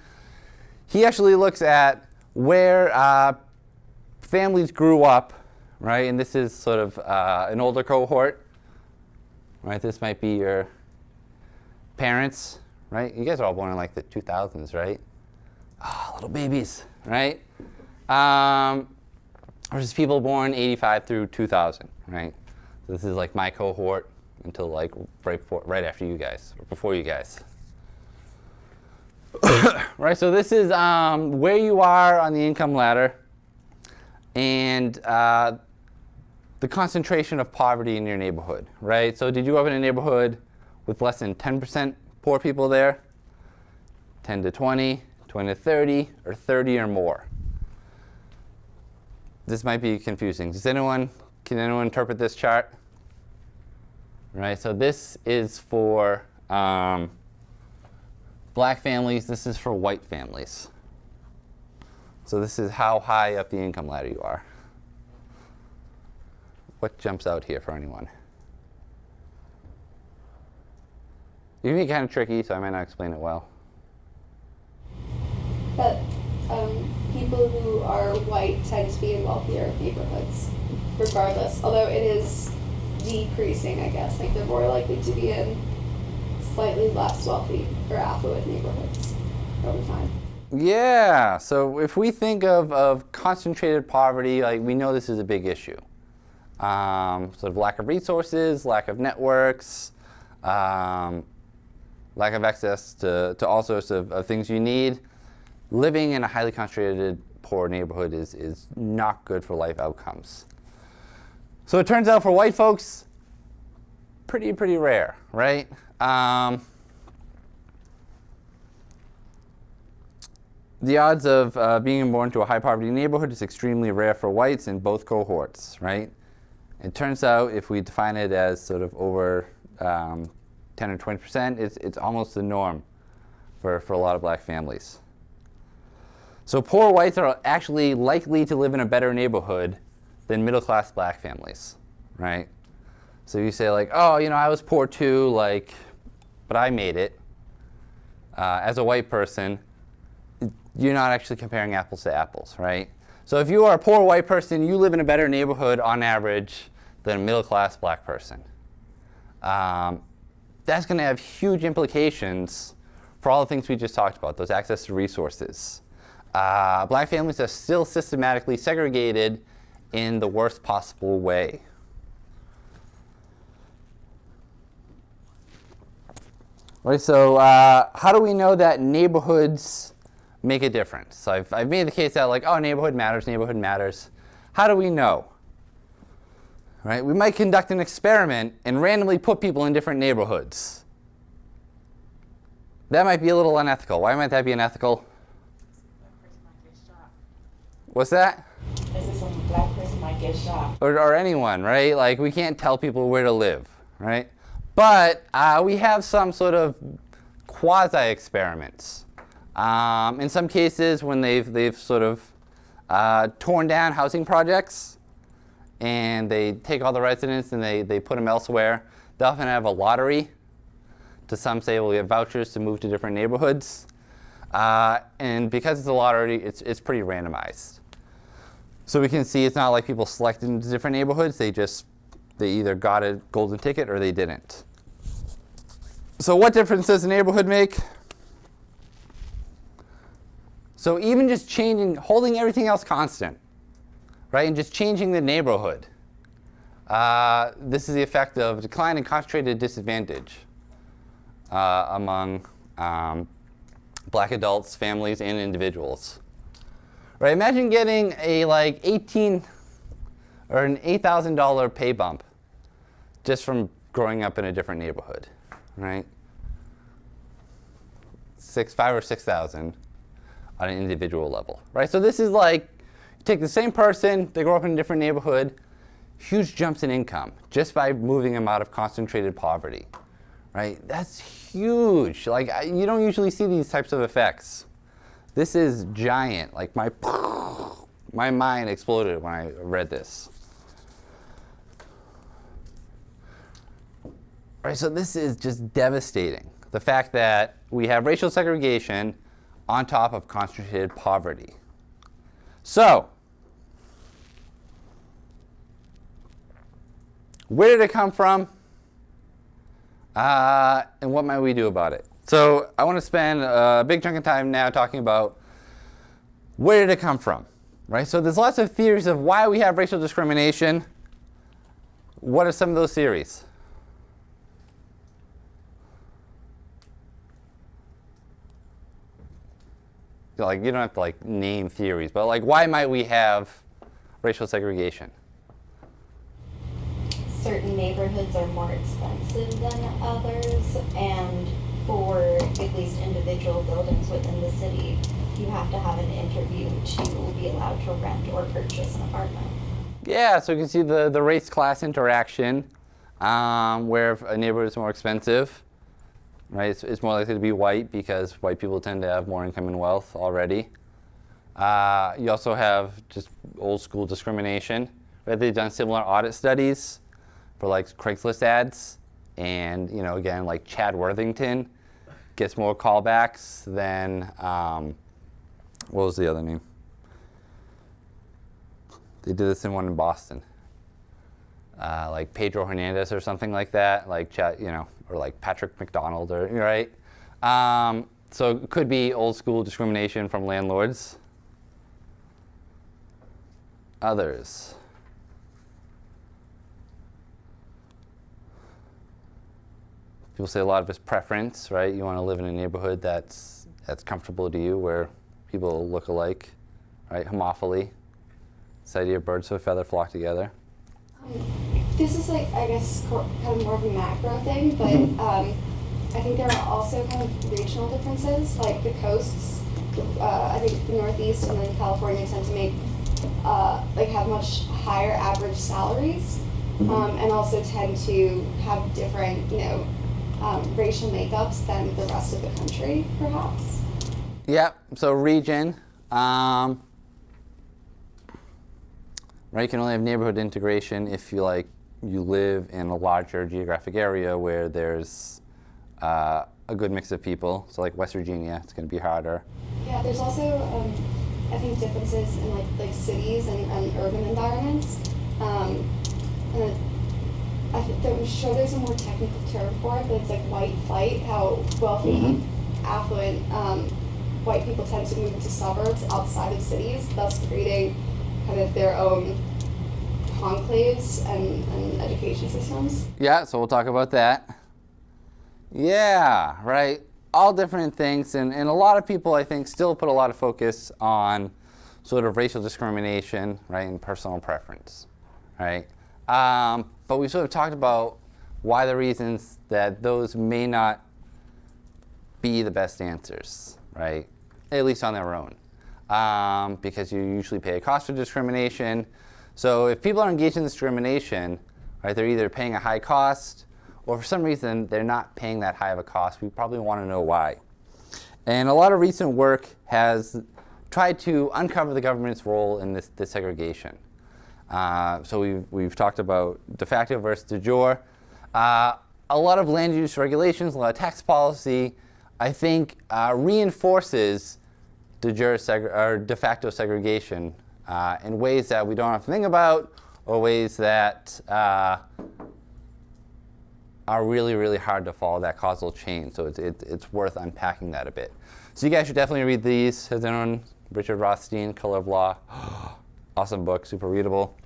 He actually looks at where families grew up, right? And this is sort of an older cohort, right? This might be your parents, right? You guys are all born in like the 2000s, right? Ah, little babies, right? versus people born 85 through 2000, right? So this is like my cohort until like right after you guys, or before you guys. Right, so this is where you are on the income ladder and the concentration of poverty in your neighborhood, right? So did you grow up in a neighborhood with less than 10% poor people there? 10 to 20, 20 to 30, or 30 or more? This might be confusing. Can anyone interpret this chart? Right, so this is for black families, this is for white families. So this is how high up the income ladder you are. What jumps out here for anyone? It can be kind of tricky, so I might not explain it well. That people who are white tend to be in wealthier neighborhoods, regardless. Although it is decreasing, I guess. Like they're more likely to be in slightly less wealthy or affluent neighborhoods over time. Yeah, so if we think of concentrated poverty, like we know this is a big issue. Sort of lack of resources, lack of networks, lack of access to all sorts of things you need. Living in a highly concentrated poor neighborhood is not good for life outcomes. So it turns out for white folks, pretty rare, right? The odds of being born to a high poverty neighborhood is extremely rare for whites in both cohorts, right? It turns out if we define it as sort of over 10 or 20%, it's almost the norm for a lot of black families. So poor whites are actually likely to live in a better neighborhood than middle class black families, right? So you say like, oh, I was poor too, like, but I made it. As a white person, you're not actually comparing apples to apples, right? So if you are a poor white person, you live in a better neighborhood on average than a middle class black person. That's going to have huge implications for all the things we just talked about, those access to resources. Black families are still systematically segregated in the worst possible way. Right, so how do we know that neighborhoods make a difference? So I've made the case that like, oh, neighborhood matters, neighborhood matters. How do we know? Right, we might conduct an experiment and randomly put people in different neighborhoods. That might be a little unethical. Why might that be unethical? What's that? I said some black person might get shot. Or anyone, right? Like we can't tell people where to live, right? But we have some sort of quasi-experiments. In some cases, when they've sort of torn down housing projects and they take all the residents and they put them elsewhere, they often have a lottery. To some say, well, we have vouchers to move to different neighborhoods. And because it's a lottery, it's pretty randomized. So we can see it's not like people selected into different neighborhoods. They either got a golden ticket or they didn't. So what difference does a neighborhood make? So even just holding everything else constant, right, and just changing the neighborhood, this is the effect of decline in concentrated disadvantage among black adults, families, and individuals. Right, imagine getting a like $18 or an $8,000 pay bump just from growing up in a different neighborhood, right? 5,000 or 6,000 on an individual level, right? So this is like, you take the same person, they grow up in a different neighborhood, huge jumps in income just by moving them out of concentrated poverty, right? That's huge. Like you don't usually see these types of effects. This is giant. Like my mind exploded when I read this. Right, so this is just devastating. The fact that we have racial segregation on top of concentrated poverty. So, where did it come from? And what might we do about it? So I want to spend a big chunk of time now talking about where did it come from, right? So there's lots of theories of why we have racial discrimination. What are some of those theories? Like, you don't have to like name theories, but like, why might we have racial segregation? Certain neighborhoods are more expensive than others, and for at least individual buildings within the city, you have to have an interview to be allowed to rent or purchase an apartment. Yeah, so you can see the race-class interaction, where if a neighborhood is more expensive, right? It's more likely to be white because white people tend to have more income and wealth already. You also have just old school discrimination. Right? They've done similar audit studies for like Craigslist ads, and again, like Chad Worthington gets more callbacks than what was the other name? They did this in one in Boston. Like Pedro Hernandez or something like that, like Chad, or like Patrick McDonald, or right. So it could be old school discrimination from landlords. Others. People say a lot of it's preference, right? You want to live in a neighborhood that's comfortable to you, where people look alike, right? Homophily. This idea of birds of a feather flock together. This is like, I guess, kind of more of a macro thing, but I think there are also kind of regional differences, like the coasts, I think the Northeast and then California tend to make, have much higher average salaries, and also tend to have different, racial makeups than the rest of the country, perhaps. Yep, so region. Right, you can only have neighborhood integration if you live in a larger geographic area where there's a good mix of people. So like West Virginia, it's going to be harder. Yeah, there's also I think differences in like cities and urban environments. And I'm sure there's a more technical term for it, but it's like white flight. How wealthy, affluent white people tend to move to suburbs outside of cities, thus creating kind of their own conclaves and education systems. Yeah, so we'll talk about that. Yeah, right. All different things, and a lot of people, I think, still put a lot of focus on sort of racial discrimination, right, and personal preference, right? But we sort of talked about why the reasons that those may not be the best answers, right, at least on their own. Because you usually pay a cost for discrimination. So if people are engaged in discrimination, right, they're either paying a high cost, or for some reason they're not paying that high of a cost. We probably want to know why. And a lot of recent work has tried to uncover the government's role in this segregation. So we've talked about de facto versus de jure. A lot of land use regulations, a lot of tax policy, I think reinforces de jure or de facto segregation in ways that we don't have to think about, or ways that are really, really hard to follow that causal chain. So it's worth unpacking that a bit. So you guys should definitely read these. Has anyone? Richard Rothstein, Color of Law. Awesome book, super readable.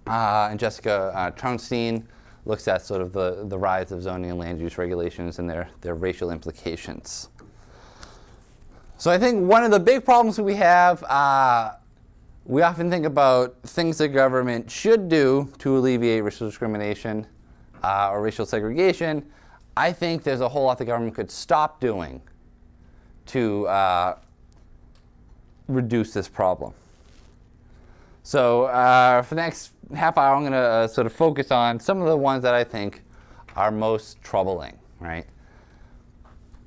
And Jessica Traunstein looks at sort of the rise of zoning and land use regulations and their racial implications. So I think one of the big problems we have, we often think about things the government should do to alleviate racial discrimination or racial segregation. I think there's a whole lot the government could stop doing to reduce this problem. So for the next half hour, I'm going to sort of focus on some of the ones that I think are most troubling, right?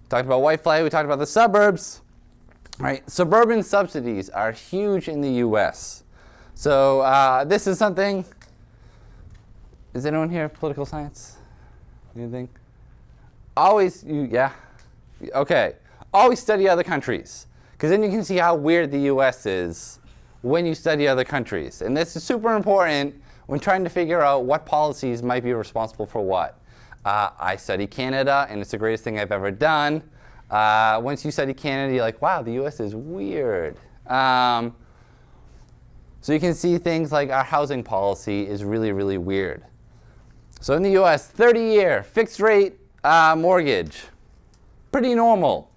Talked about white flight, we talked about the suburbs. Right, suburban subsidies are huge in the U.S. So this is something. Is anyone here political science? Anything? Yeah. Okay. Always study other countries, because then you can see how weird the U.S. is when you study other countries, and this is super important when trying to figure out what policies might be responsible for what. I study Canada, and it's the greatest thing I've ever done. Once you study Canada, you're like, wow, the U.S. is weird. So you can see things like our housing policy is really, really weird. So in the US, 30-year fixed rate mortgage, pretty normal.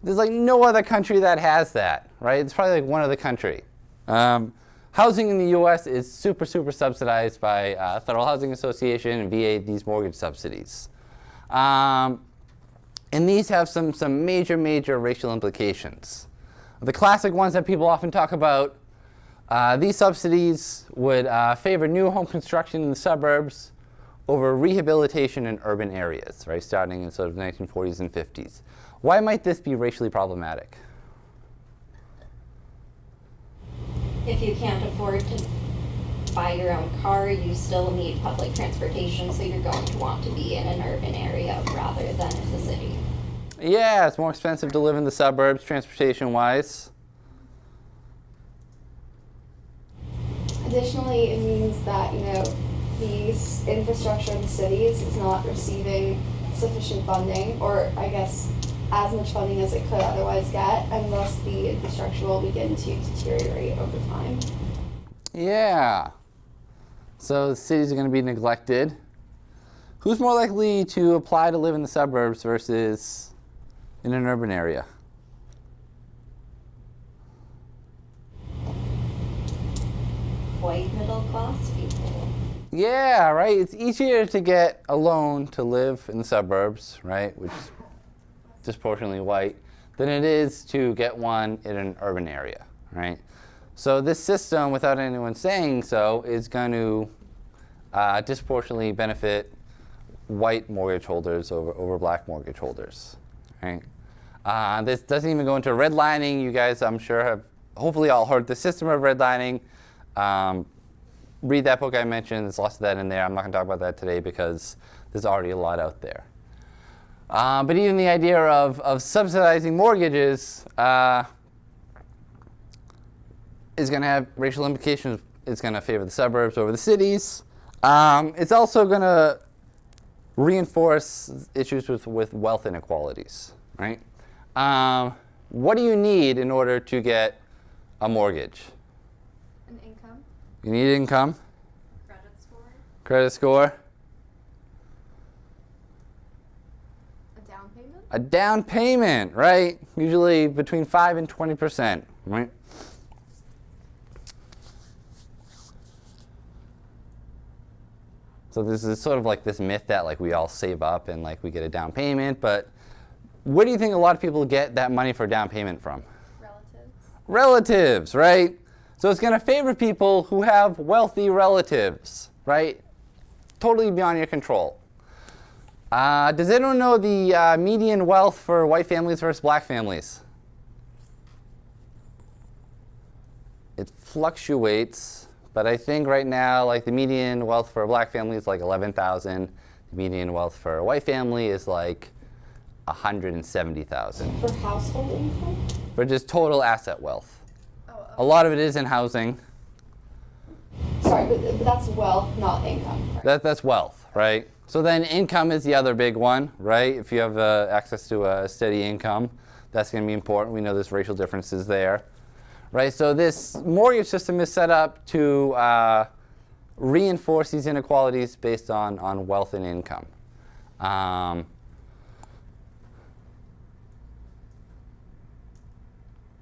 There's like no other country that has that, right? It's probably like one other country. Housing in the US is super, super subsidized by Federal Housing Association and VA, these mortgage subsidies. And these have some major, major racial implications. The classic ones that people often talk about, these subsidies would favor new home construction in the suburbs over rehabilitation in urban areas, right, starting in sort of 1940s and 50s. Why might this be racially problematic? If you can't afford to buy your own car, you still need public transportation, so you're going to want to be in an urban area rather than in the city. Yeah, it's more expensive to live in the suburbs, transportation-wise. Additionally, it means that, these infrastructure in the cities is not receiving sufficient funding, or I guess as much funding as it could otherwise get, and thus the infrastructure will begin to deteriorate over time. Yeah. So the cities are going to be neglected. Who's more likely to apply to live in the suburbs versus in an urban area? White middle class people. Yeah, right. It's easier to get a loan to live in the suburbs, right, which is disproportionately white, than it is to get one in an urban area, right? So this system, without anyone saying so, is going to disproportionately benefit white mortgage holders over black mortgage holders, right? This doesn't even go into redlining. You guys, I'm sure, have hopefully all heard the system of redlining. Read that book I mentioned. There's lots of that in there. I'm not going to talk about that today because there's already a lot out there. But even the idea of subsidizing mortgages is going to have racial implications. It's going to favor the suburbs over the cities. It's also going to reinforce issues with wealth inequalities, right? What do you need in order to get a mortgage? An income, You need income, credit score, credit score, a down payment. a down payment, right? Usually between 5 and 20%, right? So this is sort of like this myth that like we all save up and like we get a down payment, but where do you think a lot of people get that money for a down payment from? Relatives. Relatives, right? So it's going to favor people who have wealthy relatives, right? Totally beyond your control. Does anyone know the median wealth for white families versus black families? It fluctuates, but I think right now, like the median wealth for a black family is like 11,000. The median wealth for a white family is like 170,000 For household income? for just total asset wealth. A lot of it is in housing. Sorry, but that's wealth, not income. Right? That's wealth, right? So then income is the other big one, right? If you have access to a steady income, that's going to be important. We know there's racial differences there, right? So this mortgage system is set up to reinforce these inequalities based on wealth and income.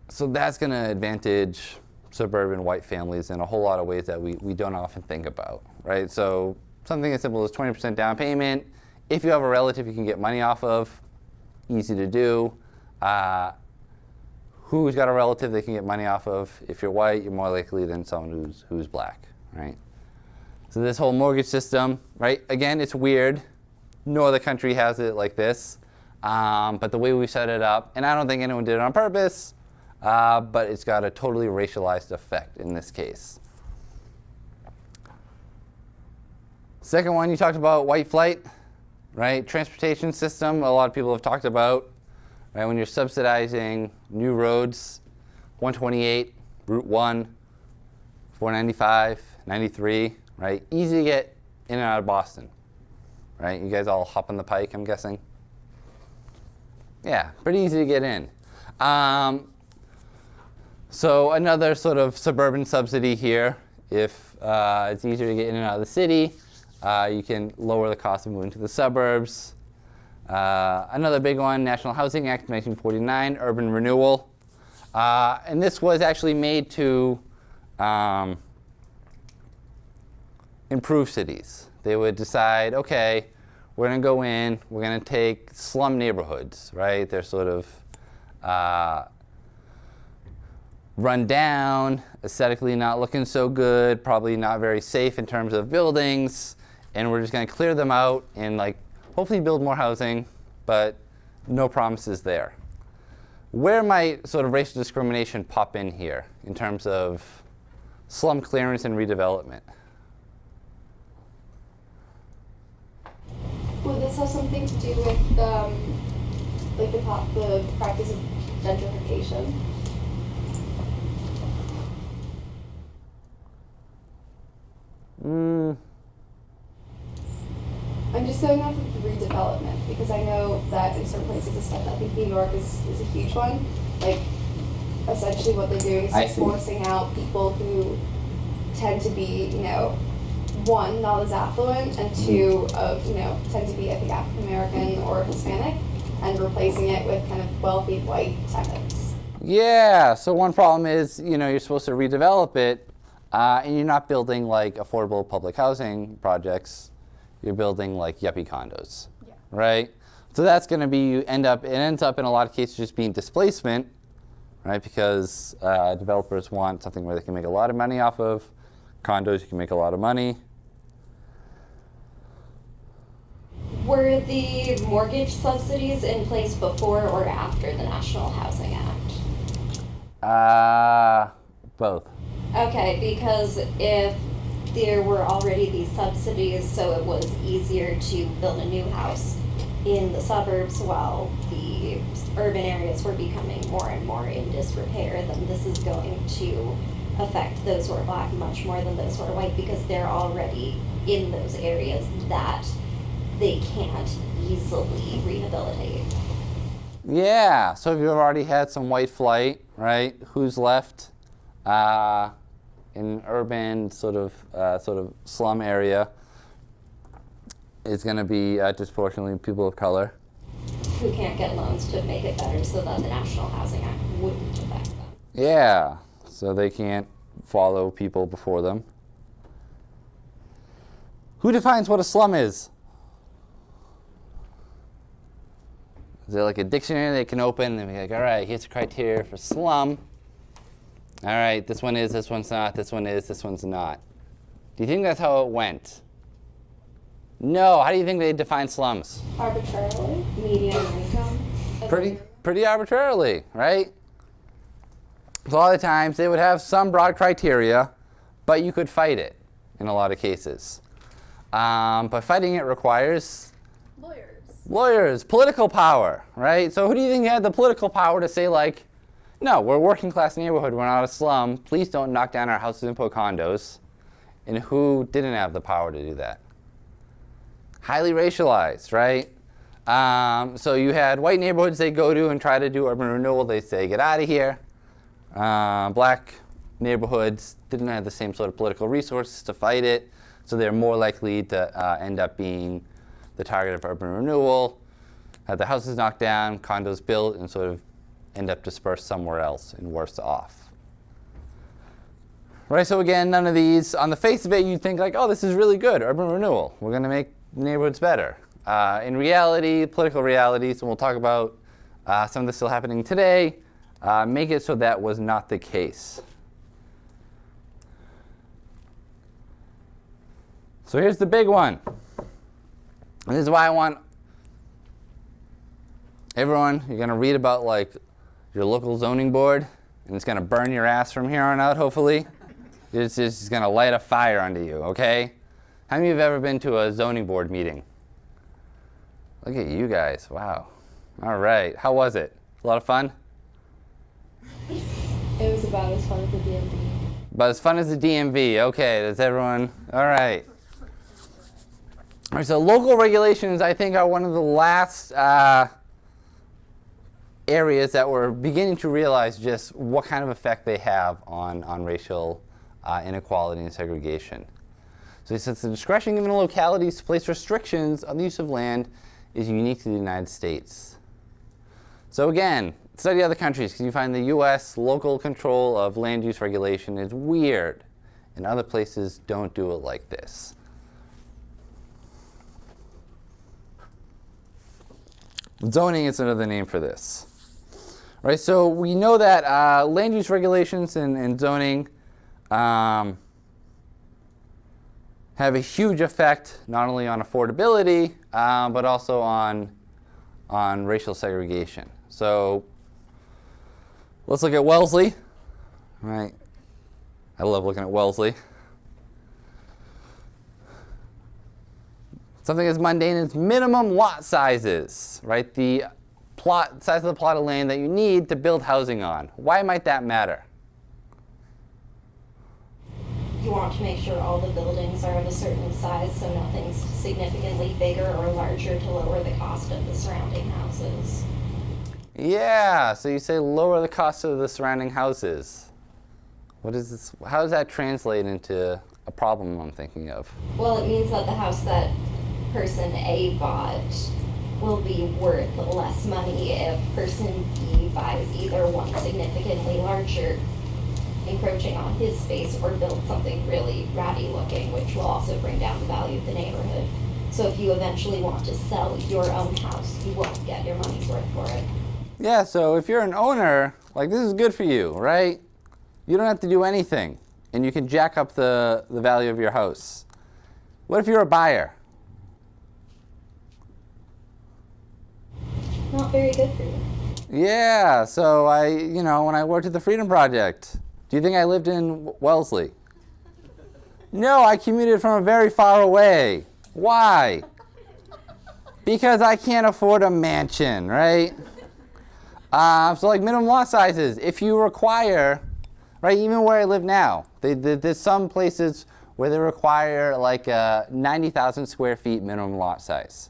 So that's going to advantage suburban white families in a whole lot of ways that we don't often think about, right? So something as simple as 20% down payment. If you have a relative you can get money off of, easy to do. Who's got a relative they can get money off of? If you're white, you're more likely than someone who's black, right? So this whole mortgage system, right? Again, it's weird. No other country has it like this. But the way we set it up, and I don't think anyone did it on purpose, but it's got a totally racialized effect in this case. Second one, you talked about white flight, right? Transportation system, a lot of people have talked about, right? When you're subsidizing new roads, 128, Route 1, 495, 93, right? Easy to get in and out of Boston, right? You guys all hop on the Pike, I'm guessing? Yeah, pretty easy to get in. So another sort of suburban subsidy here. If it's easier to get in and out of the city, you can lower the cost of moving to the suburbs. Another big one, National Housing Act 1949, urban renewal. And this was actually made to improve cities. They would decide, okay, we're going to go in, we're going to take slum neighborhoods, right? They're sort of run down, aesthetically not looking so good, probably not very safe in terms of buildings, and we're just going to clear them out and like hopefully build more housing, but no promises there. Where might sort of racial discrimination pop in here in terms of slum clearance and redevelopment? Would this have something to do with like the practice of gentrification? I'm just going off of redevelopment because I know that in certain places it's done. I think New York is a huge one. Like, essentially what they're doing is just forcing out people who tend to be, you know, one, not as affluent, and two, tend to be, I think, African American or Hispanic, and replacing it with kind of wealthy white tenants. Yeah, so one problem is, you're supposed to redevelop it, and you're not building like affordable public housing projects. You're building like yuppie condos, right? So that's going to be, it ends up in a lot of cases just being displacement, right? Because developers want something where they can make a lot of money off of. Condos, you can make a lot of money. Were the mortgage subsidies in place before or after the National Housing Act? Both. Okay, because if there were already these subsidies, so it was easier to build a new house in the suburbs while the urban areas were becoming more and more in disrepair, then this is going to affect those who are black much more than those who are white because they're already in those areas that they can't easily rehabilitate. Yeah, so if you've already had some white flight, right, who's left in urban sort of slum area is going to be disproportionately people of color. Who can't get loans to make it better so that the National Housing Act wouldn't affect them. Yeah, so they can't follow people before them. Who defines what a slum is? Is there like a dictionary they can open and be like, all right, here's the criteria for slum. All right, this one is, this one's not, this one is, this one's not. Do you think that's how it went? No. How do you think they define slums? Arbitrarily. Median income. Pretty arbitrarily, right? So a lot of times they would have some broad criteria, but you could fight it in a lot of cases. But fighting it requires lawyers, political power, right? So who do you think had the political power to say, like, no, we're a working class neighborhood, we're not a slum, please don't knock down our houses and put condos? And who didn't have the power to do that? Highly racialized, right? So you had white neighborhoods they go to and try to do urban renewal, they say, get out of here. Black neighborhoods didn't have the same sort of political resources to fight it, so they're more likely to end up being the target of urban renewal, have the houses knocked down, condos built, and sort of end up dispersed somewhere else and worse off. Right, so again, none of these, on the face of it, you'd think like, oh, this is really good, urban renewal. We're going to make neighborhoods better. In reality, political realities, and we'll talk about some of this still happening today, make it so that was not the case. So here's the big one. And this is why I want everyone, you're going to read about like your local zoning board, and it's going to burn your ass from here on out, hopefully. It's just going to light a fire under you, okay? How many of you have ever been to a zoning board meeting? Look at you guys, wow. All right, how was it? A lot of fun? It was about as fun as the DMV. About as fun as the DMV, okay, does everyone, all right. All right, so local regulations, I think, are one of the last areas that we're beginning to realize just what kind of effect they have on racial inequality and segregation. So since the discretion given to localities to place restrictions on the use of land is unique to the United States. So again, study other countries because you find the US local control of land use regulation is weird, and other places don't do it like this. Zoning is another name for this. Right, so we know that land use regulations and zoning have a huge effect not only on affordability, but also on racial segregation. So let's look at Wellesley. Right, I love looking at Wellesley. Something as mundane as minimum lot sizes, right? The size of the plot of land that you need to build housing on. Why might that matter? You want to make sure all the buildings are of a certain size so nothing's significantly bigger or larger to lower the cost of the surrounding houses. Yeah, so you say lower the cost of the surrounding houses. What is this? How does that translate into a problem I'm thinking of? Well, it means that the house that person A bought will be worth less money if person B buys either one significantly larger, encroaching on his space, or build something really ratty looking, which will also bring down the value of the neighborhood. So if you eventually want to sell your own house, you won't get your money's worth for it. Yeah, so if you're an owner, like this is good for you, right? You don't have to do anything, and you can jack up the value of your house. What if you're a buyer? Not very good for you. Yeah, so when I worked at the Freedom Project, do you think I lived in Wellesley? No, I commuted from very far away. Why? Because I can't afford a mansion, right? So like minimum lot sizes, if you require, right, even where I live now, there's some places where they require like 90,000 square feet minimum lot size.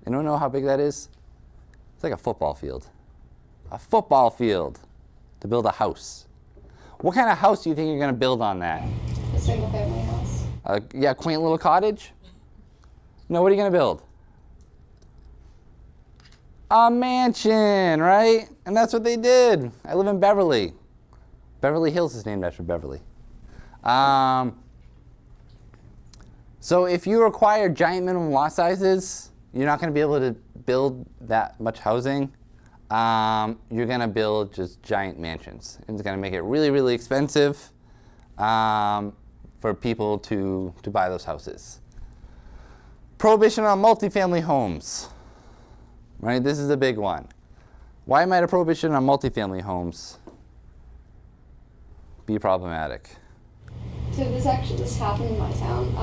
Anyone know how big that is? It's like a football field. A football field to build a house. What kind of house do you think you're going to build on that? A single family house. Yeah, quaint little cottage? No, what are you going to build? A mansion, right? And that's what they did. I live in Beverly. Beverly Hills is named after Beverly. So if you require giant minimum lot sizes, you're not going to be able to build that much housing. You're going to build just giant mansions. And it's going to make it really, really expensive for people to buy those houses. Prohibition on multifamily homes. Right, this is a big one. Why might a prohibition on multifamily homes be problematic? So this happened in my town.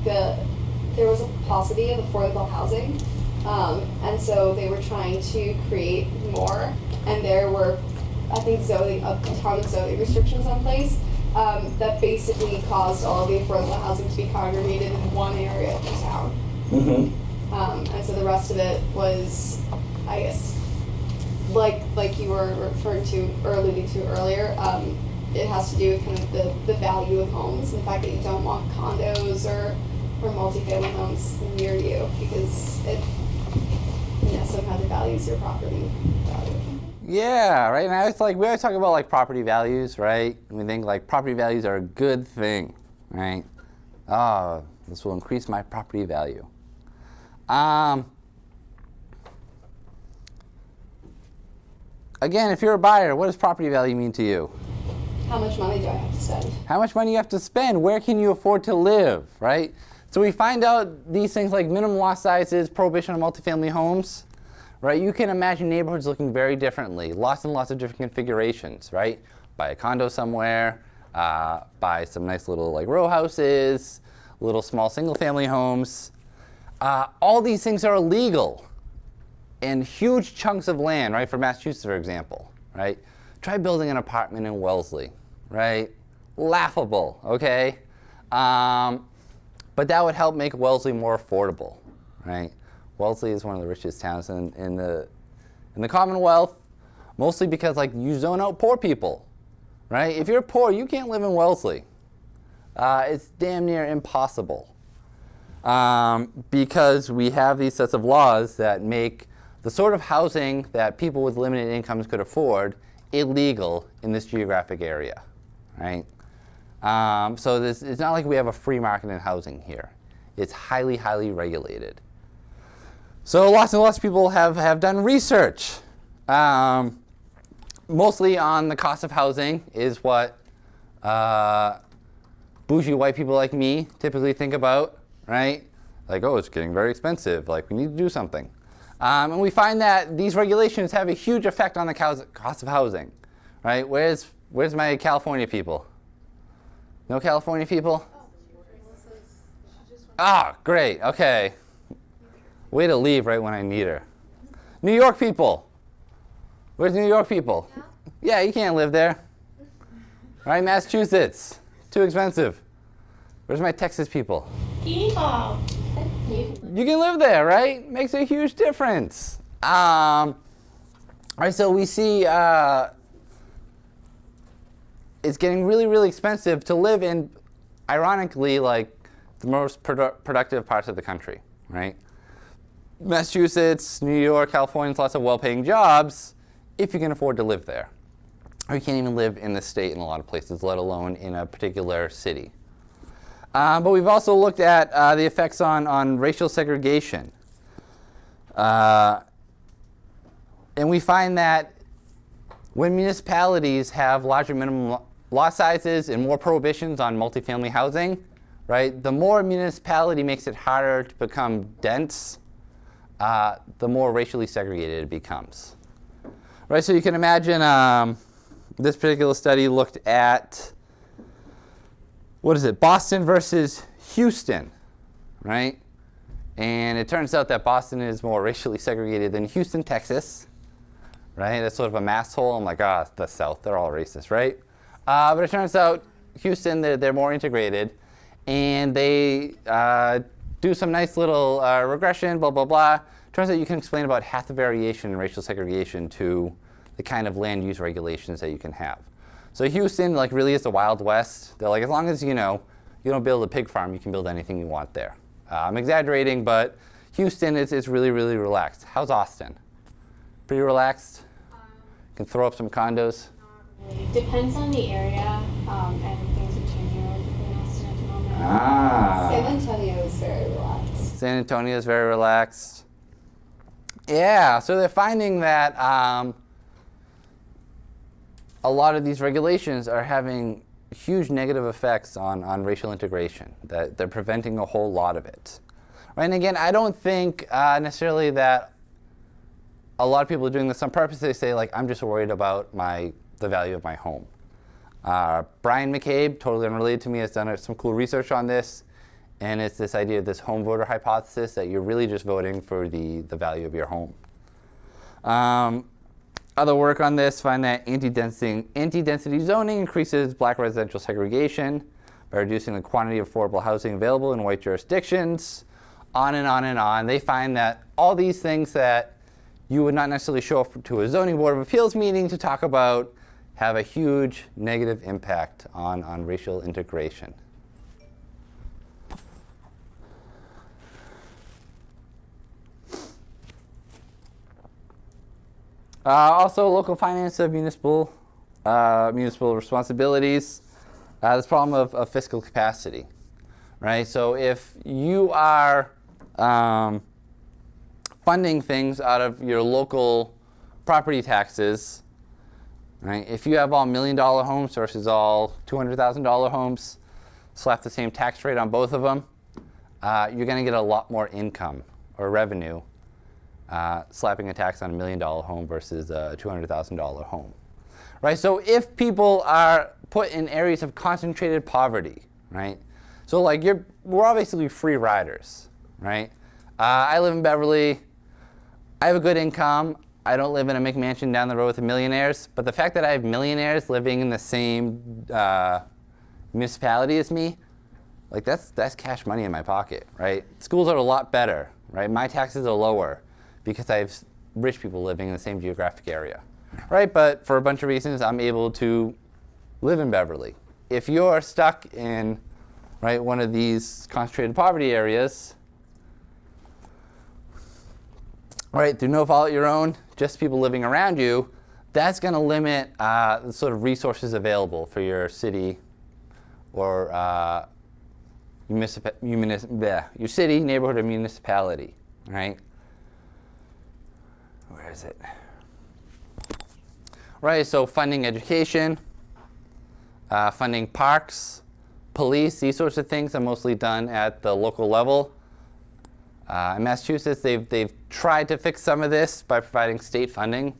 There was a paucity of affordable housing, and so they were trying to create more, and there were, I think, a ton of zoning restrictions in place that basically caused all of the affordable housing to be congregated in one area of the town. Mm-hmm. And so the rest of it was, I guess, like you were referring to or alluding to earlier, it has to do with kind of the value of homes and the fact that you don't want condos or multifamily homes near you because it, somehow devalues your property value. Yeah, right. And we always talk about like property values, right? And we think like property values are a good thing, right? Oh, this will increase my property value. Again, if you're a buyer, what does property value mean to you? How much money do I have to spend? How much money you have to spend? Where can you afford to live, right? So we find out these things like minimum lot sizes, prohibition on multifamily homes, right? You can imagine neighborhoods looking very differently, lots and lots of different configurations, right? Buy a condo somewhere, buy some nice little like row houses, little small single family homes. All these things are illegal in huge chunks of land, right? For Massachusetts, for example, right? Try building an apartment in Wellesley, right? Laughable, okay? But that would help make Wellesley more affordable, right? Wellesley is one of the richest towns in in the Commonwealth, mostly because like you zone out poor people, right? If you're poor, you can't live in Wellesley. It's damn near impossible because we have these sets of laws that make the sort of housing that people with limited incomes could afford illegal in this geographic area, right? So it's not like we have a free market in housing here. It's highly, highly regulated. So lots and lots of people have done research, mostly on the cost of housing is what bougie white people like me typically think about, right? Like, oh, it's getting very expensive. Like, we need to do something. And we find that these regulations have a huge effect on the cost of housing, right? Where's my California people? No California people? Ah, great. Okay. Way to leave right when I need her. New York people. Where's New York people? Yeah, you can't live there. Right? Massachusetts. Too expensive. Where's my Texas people? Yeehaw. You can live there, right? Makes a huge difference. All right, so we see it's getting really, really expensive to live in, ironically, like the most productive parts of the country, right? Massachusetts, New York, California, lots of well-paying jobs if you can afford to live there. Or you can't even live in the state in a lot of places, let alone in a particular city. But we've also looked at the effects on racial segregation. And we find that when municipalities have larger minimum lot sizes and more prohibitions on multifamily housing, right, the more a municipality makes it harder to become dense, the more racially segregated it becomes. Right, so you can imagine this particular study looked at, what is it, Boston versus Houston, right? And it turns out that Boston is more racially segregated than Houston, Texas, right? That's sort of a mass hole. I'm like, the South, they're all racist, right? But it turns out Houston, they're more integrated, and they do some nice little regression, blah, blah, blah. Turns out you can explain about half the variation in racial segregation to the kind of land use regulations that you can have. So Houston, like, really is the Wild West. They're like, as long as, you don't build a pig farm, you can build anything you want there. I'm exaggerating, but Houston is really, really relaxed. How's Austin? Pretty relaxed? Can throw up some condos? Depends on the area, and things are changing really quickly in Austin at the moment. San Antonio is very relaxed. San Antonio is very relaxed. Yeah, so they're finding that a lot of these regulations are having huge negative effects on racial integration, that they're preventing a whole lot of it. Right? And again, I don't think necessarily that a lot of people are doing this on purpose. They say, like, I'm just worried about the value of my home. Brian McCabe, totally unrelated to me, has done some cool research on this. And it's this idea of this home voter hypothesis that you're really just voting for the value of your home. Other work on this find that anti-density zoning increases black residential segregation by reducing the quantity of affordable housing available in white jurisdictions, on and on and on. They find that all these things that you would not necessarily show up to a zoning board of appeals meeting to talk about have a huge negative impact on racial integration. Also, local finance of municipal responsibilities. This problem of fiscal capacity, right? So if you are funding things out of your local property taxes, right? If you have all $1 million homes versus all $200,000 homes, slap the same tax rate on both of them, you're going to get a lot more income or revenue slapping a tax on $1 million home versus a $200,000 home, right? So if people are put in areas of concentrated poverty, right? So like we're all basically free riders, right? I live in Beverly. I have a good income. I don't live in a McMansion down the road with the millionaires, but the fact that I have millionaires living in the same municipality as me, like that's cash money in my pocket, right? Schools are a lot better, right? My taxes are lower because I have rich people living in the same geographic area, right? But for a bunch of reasons, I'm able to live in Beverly. If you're stuck in, right, one of these concentrated poverty areas, right, through no fault of your own, just people living around you, that's going to limit the sort of resources available for your city or your city, neighborhood, or municipality, right? Where is it? Right, so funding education, funding parks, police, these sorts of things are mostly done at the local level. In Massachusetts, they've tried to fix some of this by providing state funding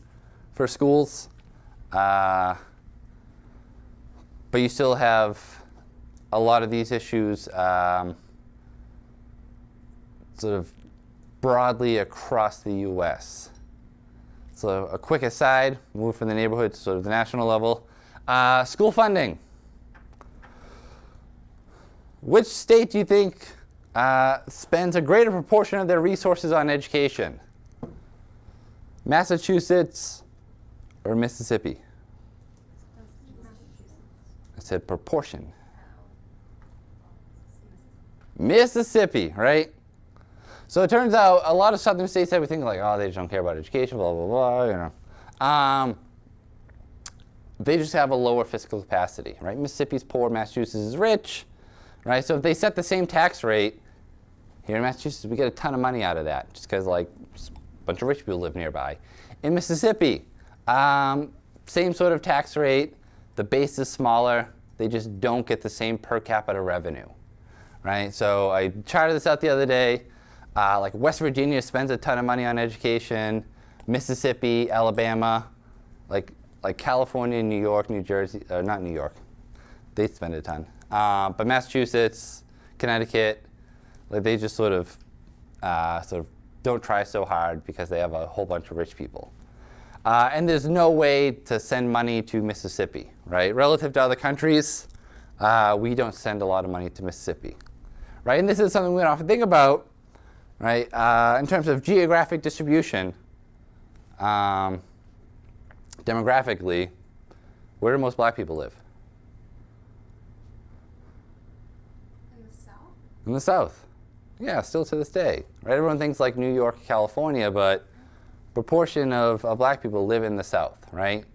for schools. But you still have a lot of these issues sort of broadly across the U.S. So a quick aside, move from the neighborhood to sort of the national level. School funding. Which state do you think spends a greater proportion of their resources on education? Massachusetts or Mississippi? I said proportion. Mississippi, right? So it turns out a lot of southern states that we think like, oh, they just don't care about education, blah, blah, blah, you know. They just have a lower fiscal capacity, right? Mississippi's poor, Massachusetts is rich, right? So if they set the same tax rate, here in Massachusetts, we get a ton of money out of that just because like a bunch of rich people live nearby. In Mississippi, same sort of tax rate, the base is smaller, they just don't get the same per capita revenue, right? So I charted this out the other day. Like West Virginia spends a ton of money on education, Mississippi, Alabama, like California, New York, New Jersey, not New York, they spend a ton. But Massachusetts, Connecticut, like they just sort of don't try so hard because they have a whole bunch of rich people. And there's no way to send money to Mississippi, right? Relative to other countries, we don't send a lot of money to Mississippi, right? And this is something we don't often think about, right? In terms of geographic distribution, demographically, where do most black people live? In the South? In the South. Yeah, still to this day, right? Everyone thinks like New York, California, but proportion of black people live in the South, right?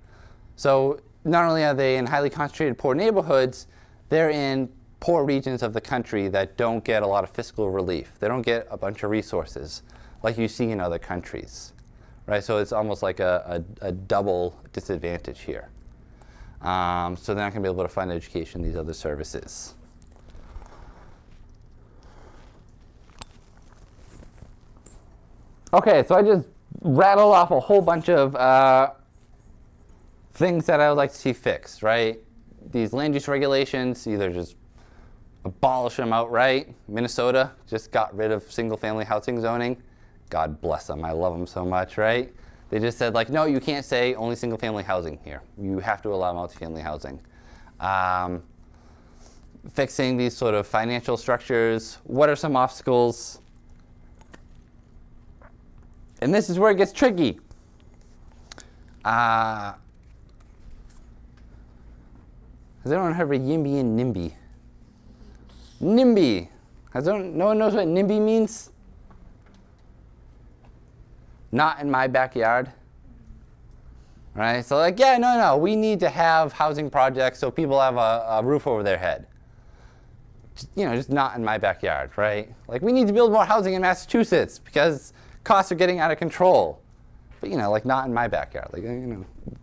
So not only are they in highly concentrated poor neighborhoods, they're in poor regions of the country that don't get a lot of fiscal relief. They don't get a bunch of resources like you see in other countries, right? So it's almost like a double disadvantage here. So they're not going to be able to fund education, these other services. Okay, so I just rattled off a whole bunch of things that I would like to see fixed, right? These land use regulations, either just abolish them outright. Minnesota just got rid of single-family housing zoning. God bless them, I love them so much, right? They just said, like, no, you can't say only single-family housing here. You have to allow multifamily housing. Fixing these sort of financial structures. What are some obstacles? And this is where it gets tricky. Has anyone heard of YIMBY and NIMBY? NIMBY. No one knows what NIMBY means? Not in my backyard. Right? So like, yeah, no, we need to have housing projects so people have a roof over their head. Just not in my backyard, right? Like, we need to build more housing in Massachusetts because costs are getting out of control. But, like, not in my backyard. Like,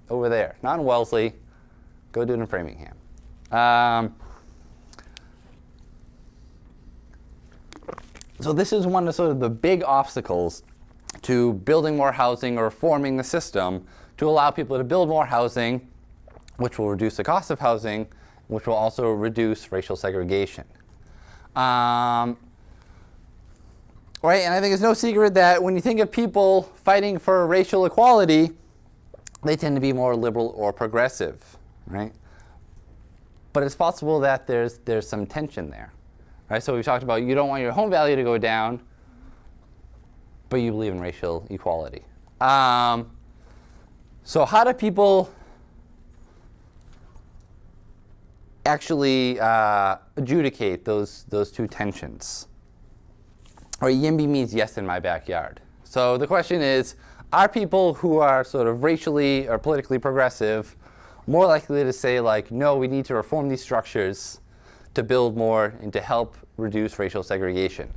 over there. Not in Wellesley. Go do it in Framingham. So this is one of sort of the big obstacles to building more housing or reforming the system to allow people to build more housing, which will reduce the cost of housing, which will also reduce racial segregation. Right, and I think it's no secret that when you think of people fighting for racial equality, they tend to be more liberal or progressive, right? But it's possible that there's some tension there, right? So we've talked about you don't want your home value to go down, but you believe in racial equality. So how do people actually adjudicate those two tensions? Or YIMBY means yes in my backyard. So the question is, are people who are sort of racially or politically progressive more likely to say, like, no, we need to reform these structures to build more and to help reduce racial segregation?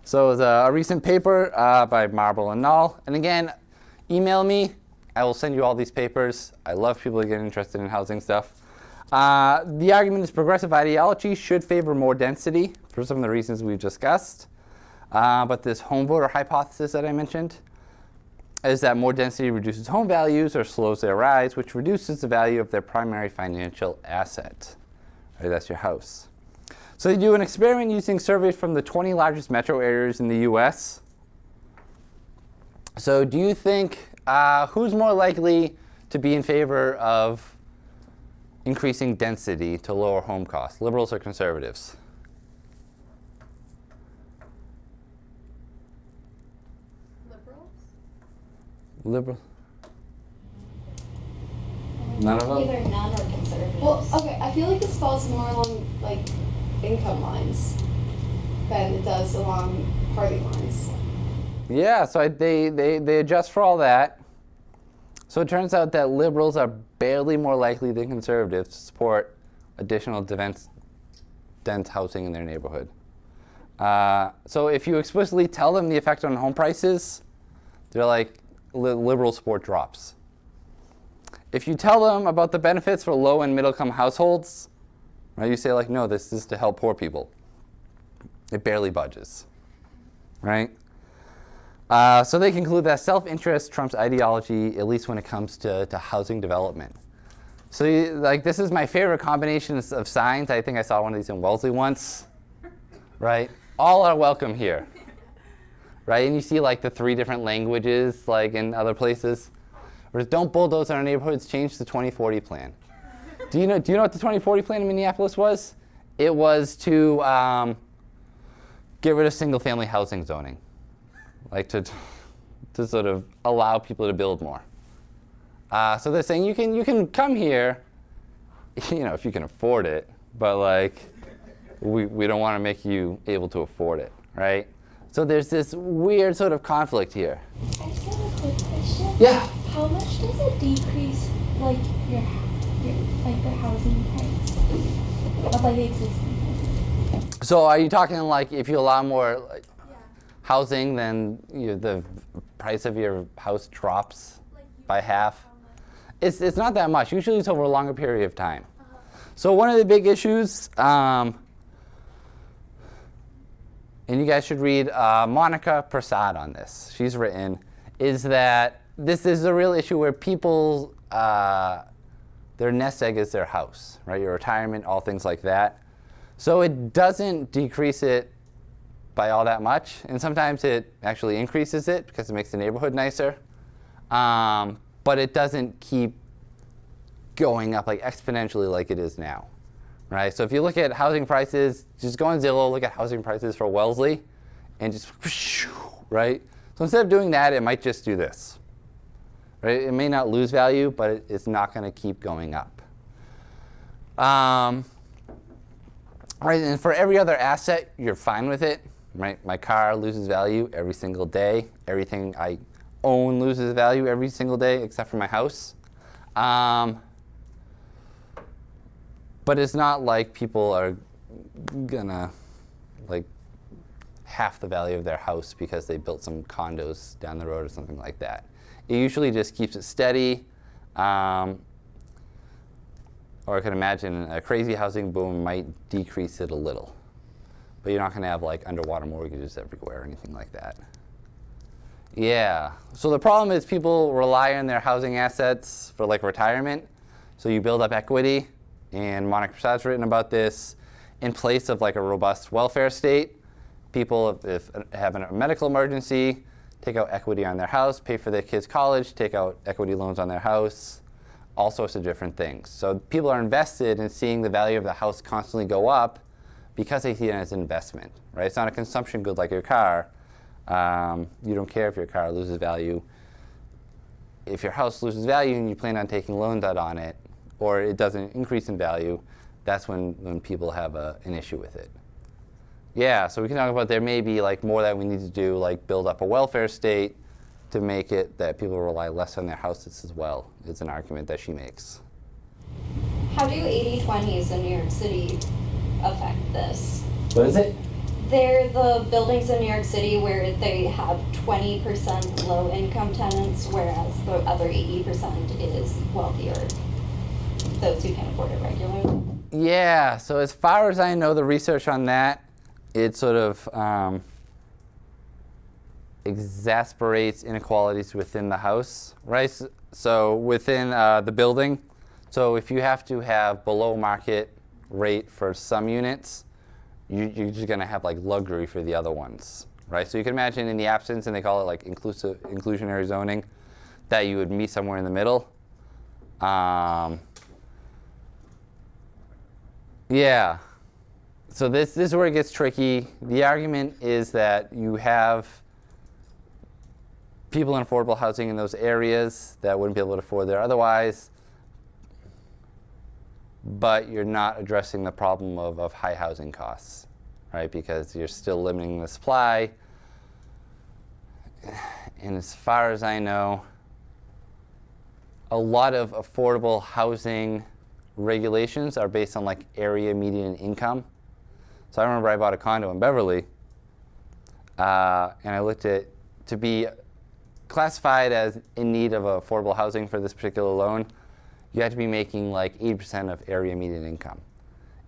So it's a recent paper by Marble and Null. And again, email me. I will send you all these papers. I love people who get interested in housing stuff. The argument is progressive ideology should favor more density for some of the reasons we've discussed. But this home voter hypothesis that I mentioned is that more density reduces home values or slows their rise, which reduces the value of their primary financial asset. Right, that's your house. So they do an experiment using surveys from the 20 largest metro areas in the US. So do you think who's more likely to be in favor of increasing density to lower home costs, liberals or conservatives? Liberal? None of them? Either none or conservatives. Well, okay, I feel like this falls more along like income lines than it does along party lines. Yeah, so they adjust for all that. So it turns out that liberals are barely more likely than conservatives to support additional dense housing in their neighborhood. So if you explicitly tell them the effect on home prices, they're like, liberal support drops. If you tell them about the benefits for low and middle income households, right, you say like, no, this is to help poor people. It barely budges, right? So they conclude that self-interest trumps ideology, at least when it comes to housing development. So like, this is my favorite combination of signs. I think I saw one of these in Wellesley once, right? All are welcome here, right? And you see like the 3 different languages like in other places. Or don't bulldoze our neighborhoods, change the 2040 plan. Do you know what the 2040 plan in Minneapolis was? It was to get rid of single-family housing zoning, like to sort of allow people to build more. So they're saying you can come here, if you can afford it, but like we don't want to make you able to afford it, right? So there's this weird sort of conflict here. I just have a quick question. Yeah. How much does it decrease, like your like the housing price of like the existing? So are you talking like if you allow more like, housing, then the price of your house drops by half? It's not that much. Usually it's over a longer period of time. So one of the big issues, and you guys should read Monica Prasad on this. She's written, is that this is a real issue where people, their nest egg is their house, right? Your retirement, all things like that. So it doesn't decrease it by all that much, and sometimes it actually increases it because it makes the neighborhood nicer. But it doesn't keep going up like exponentially like it is now, right? So if you look at housing prices, just go on Zillow, look at housing prices for Wellesley, and just right? So instead of doing that, it might just do this, right? It may not lose value, but it's not going to keep going up. Right, and for every other asset, you're fine with it, right? My car loses value every single day. Everything I own loses value every single day except for my house. But it's not like people are gonna like half the value of their house because they built some condos down the road or something like that. It usually just keeps it steady. Or I could imagine a crazy housing boom might decrease it a little. But you're not going to have like underwater mortgages everywhere or anything like that. Yeah. So the problem is people rely on their housing assets for like retirement. So you build up equity, and Monica Prasad's written about this. In place of like a robust welfare state, people, if have a medical emergency, take out equity on their house, pay for their kids' college, take out equity loans on their house, all sorts of different things. So people are invested in seeing the value of the house constantly go up because they see it as an investment, right? It's not a consumption good like your car. You don't care if your car loses value. If your house loses value and you plan on taking loans out on it, or it doesn't increase in value, that's when people have an issue with it. Yeah, so we can talk about there may be like more that we need to do, like build up a welfare state to make it that people rely less on their houses as well. It's an argument that she makes. How do 80/20s in New York City affect this? What is it? They're the buildings in New York City where they have 20% low-income tenants, whereas the other 80% is wealthier, those who can afford it regularly. Yeah, so as far as I know, the research on that, it sort of exasperates inequalities within the house, right? So within the building, so if you have to have below market rate for some units, you're just going to have like luxury for the other ones, right? So you can imagine in the absence, and they call it like inclusionary zoning, that you would meet somewhere in the middle. Yeah. So this is where it gets tricky. The argument is that you have people in affordable housing in those areas that wouldn't be able to afford there otherwise, but you're not addressing the problem of high housing costs, right? Because you're still limiting the supply. And as far as I know, a lot of affordable housing regulations are based on like area median income. So I remember I bought a condo in Beverly, and I looked at to be classified as in need of affordable housing for this particular loan, you have to be making like 80% of area median income.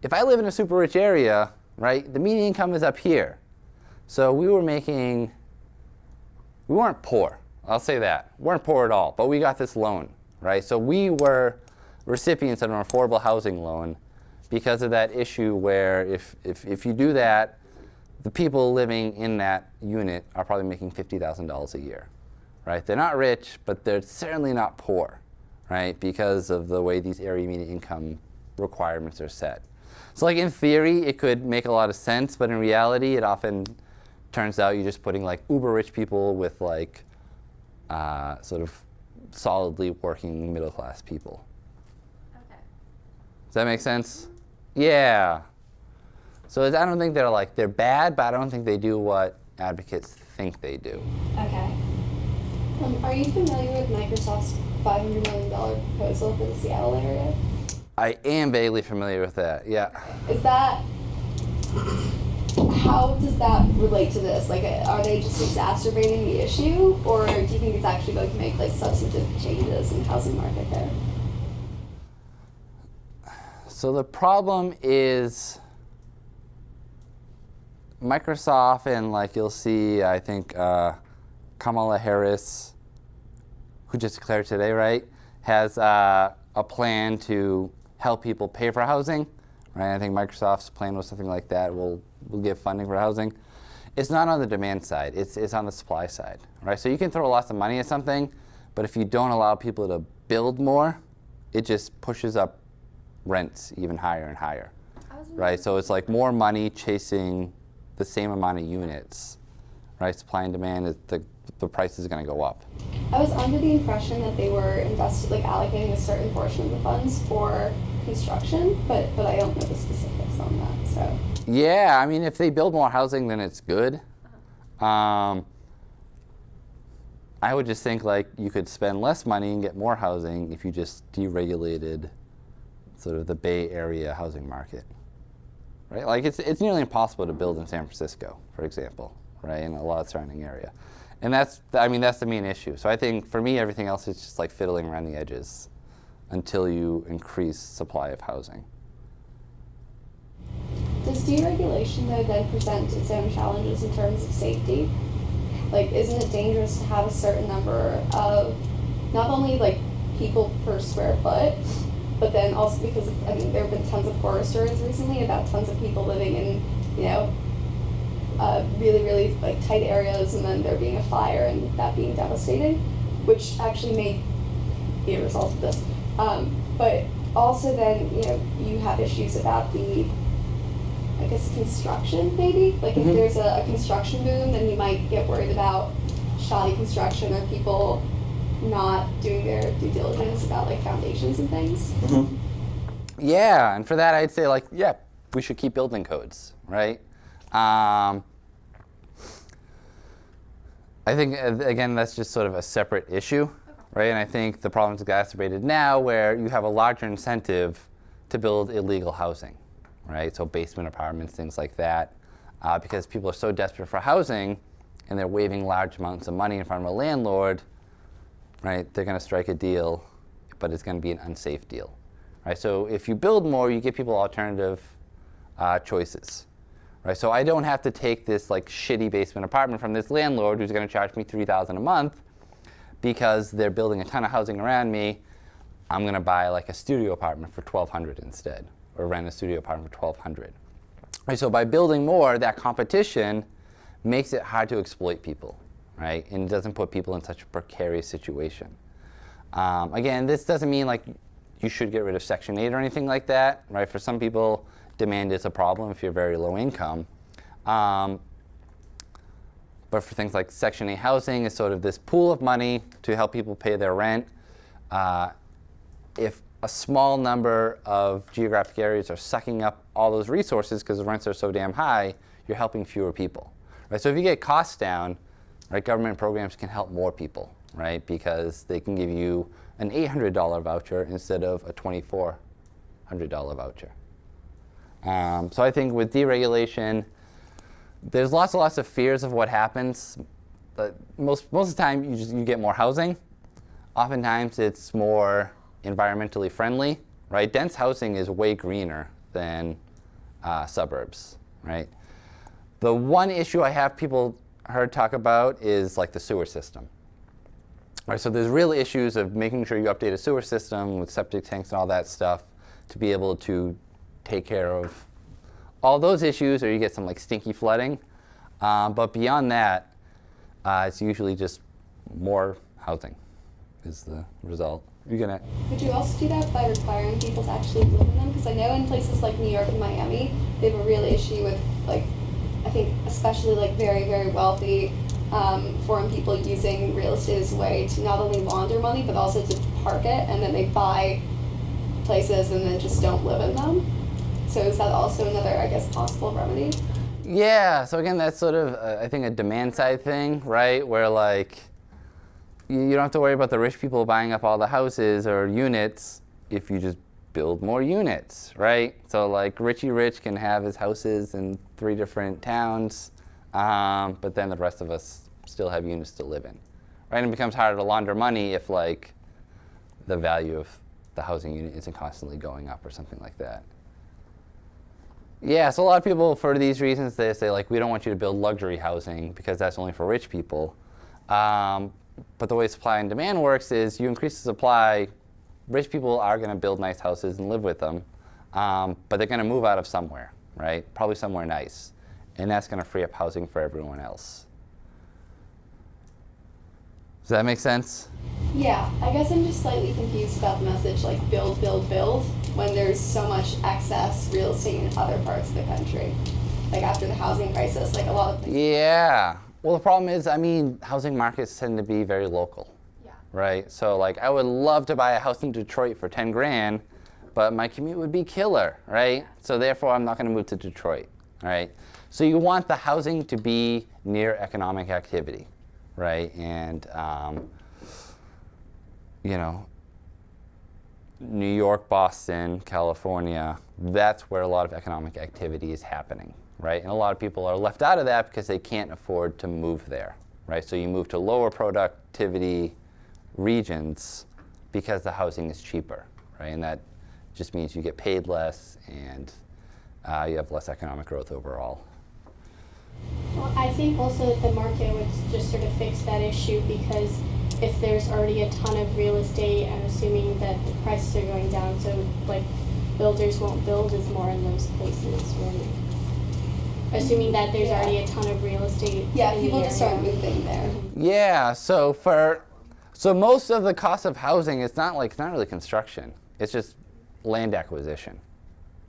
If I live in a super rich area, right, the median income is up here. So we weren't poor, I'll say that. We weren't poor at all, but we got this loan, right? So we were recipients of an affordable housing loan because of that issue where if you do that, the people living in that unit are probably making $50,000 a year, right? They're not rich, but they're certainly not poor, right? Because of the way these area median income requirements are set. So like in theory, it could make a lot of sense, but in reality, it often turns out you're just putting like uber rich people with like sort of solidly working middle class people. Okay. Does that make sense? Yeah. So I don't think they're bad, but I don't think they do what advocates think they do. Okay. Are you familiar with Microsoft's $500 million proposal for the Seattle area? I am vaguely familiar with that, yeah. How does that relate to this? Like, are they just exacerbating the issue, or do you think it's actually going to make like substantive changes in the housing market there? So the problem is Microsoft, and like you'll see, I think Kamala Harris, who just declared today, right, has a plan to help people pay for housing, right? I think Microsoft's plan was something like that. We'll give funding for housing. It's not on the demand side. It's on the supply side, right? So you can throw lots of money at something, but if you don't allow people to build more, it just pushes up rents even higher and higher, right? So it's like more money chasing the same amount of units, right? Supply and demand, the price is going to go up. I was under the impression that they were allocating a certain portion of the funds for construction, but I don't know the specifics on that. So. Yeah, I mean, if they build more housing, then it's good. I would just think like you could spend less money and get more housing if you just deregulated sort of the Bay Area housing market, right? Like it's nearly impossible to build in San Francisco, for example, right, in a lot of surrounding area. And that's the main issue. So I think for me, everything else is just like fiddling around the edges until you increase supply of housing. Does deregulation though then present its own challenges in terms of safety? Like, isn't it dangerous to have a certain number of not only like people per square foot, but then also because there have been tons of horror stories recently about tons of people living in really, really like tight areas, and then there being a fire and that being devastating, which actually may be a result of this. But also then, you have issues about the guess, construction maybe? Like if Mhm. there's a construction boom, then you might get worried about shoddy construction or people not doing their due diligence about like foundations and things. Yeah, and for that I'd say like, yeah, we should keep building codes, right? I think, again, that's just sort of a separate issue, right? And I think the problem's exacerbated now where you have a larger incentive to build illegal housing, right? So basement apartments, things like that, because people are so desperate for housing and they're waiving large amounts of money in front of a landlord, right? They're gonna strike a deal, but it's gonna be an unsafe deal, right? So if you build more, you give people alternative choices, right? So I don't have to take this like shitty basement apartment from this landlord who's gonna charge me $3,000 a month because they're building a ton of housing around me. I'm gonna buy like a studio apartment for $1,200 instead, or rent a studio apartment for $1,200. Right, so by building more, that competition makes it hard to exploit people, right? And it doesn't put people in such a precarious situation. Again, this doesn't mean like you should get rid of Section 8 or anything like that, right? For some people, demand is a problem if you're very low income. But for things like Section 8 housing is sort of this pool of money to help people pay their rent. If a small number of geographic areas are sucking up all those resources because the rents are so damn high, you're helping fewer people, right? So if you get costs down, right, government programs can help more people, right? Because they can give you an $800 voucher instead of a $2,400 voucher. So I think with deregulation, there's lots and lots of fears of what happens. But most of the time, you get more housing. Oftentimes, it's more environmentally friendly, right? Dense housing is way greener than suburbs, right? The one issue I have people heard talk about is like the sewer system. Right, so there's real issues of making sure you update a sewer system with septic tanks and all that stuff to be able to take care of all those issues, or you get some like stinky flooding. But beyond that, it's usually just more housing is the result. You're gonna. Could you also do that by requiring people to actually live in them? Because I know in places like New York and Miami, they have a real issue with, like, I think especially like very, very wealthy foreign people using real estate as a way to not only launder money, but also to park it, and then they buy places and then just don't live in them. So is that also another, I guess, possible remedy? Yeah, so again, that's sort of, I think, a demand side thing, right? Where like, you don't have to worry about the rich people buying up all the houses or units if you just build more units, right? So like Richie Rich can have his houses in 3 different towns, but then the rest of us still have units to live in, right? And it becomes harder to launder money if like the value of the housing unit isn't constantly going up or something like that. Yeah, so a lot of people, for these reasons, they say like, we don't want you to build luxury housing because that's only for rich people. But the way supply and demand works is you increase the supply, rich people are going to build nice houses and live with them, but they're going to move out of somewhere, right? Probably somewhere nice. And that's going to free up housing for everyone else. Does that make sense? Yeah, I guess I'm just slightly confused about the message like build, build, build, when there's so much excess real estate in other parts of the country. Like after the housing crisis, like a lot of things. Yeah. Well, the problem is, I mean, housing markets tend to be very local, Yeah. right? So like, I would love to buy a house in Detroit for 10 grand, but my commute would be killer, right? So therefore, I'm not going to move to Detroit, right? So you want the housing to be near economic activity, right? And, you know, New York, Boston, California, that's where a lot of economic activity is happening, right? And a lot of people are left out of that because they can't afford to move there, right? So you move to lower productivity regions because the housing is cheaper, right? And that just means you get paid less and you have less economic growth overall. Well, I think also that the market would just sort of fix that issue, because if there's already a ton of real estate, I'm assuming that the prices are going down, so like builders won't build as more in those places, right? Assuming that there's already a ton of real estate. Yeah, in people the just area. start moving there. Yeah, so most of the cost of housing, it's not really construction. It's just land acquisition,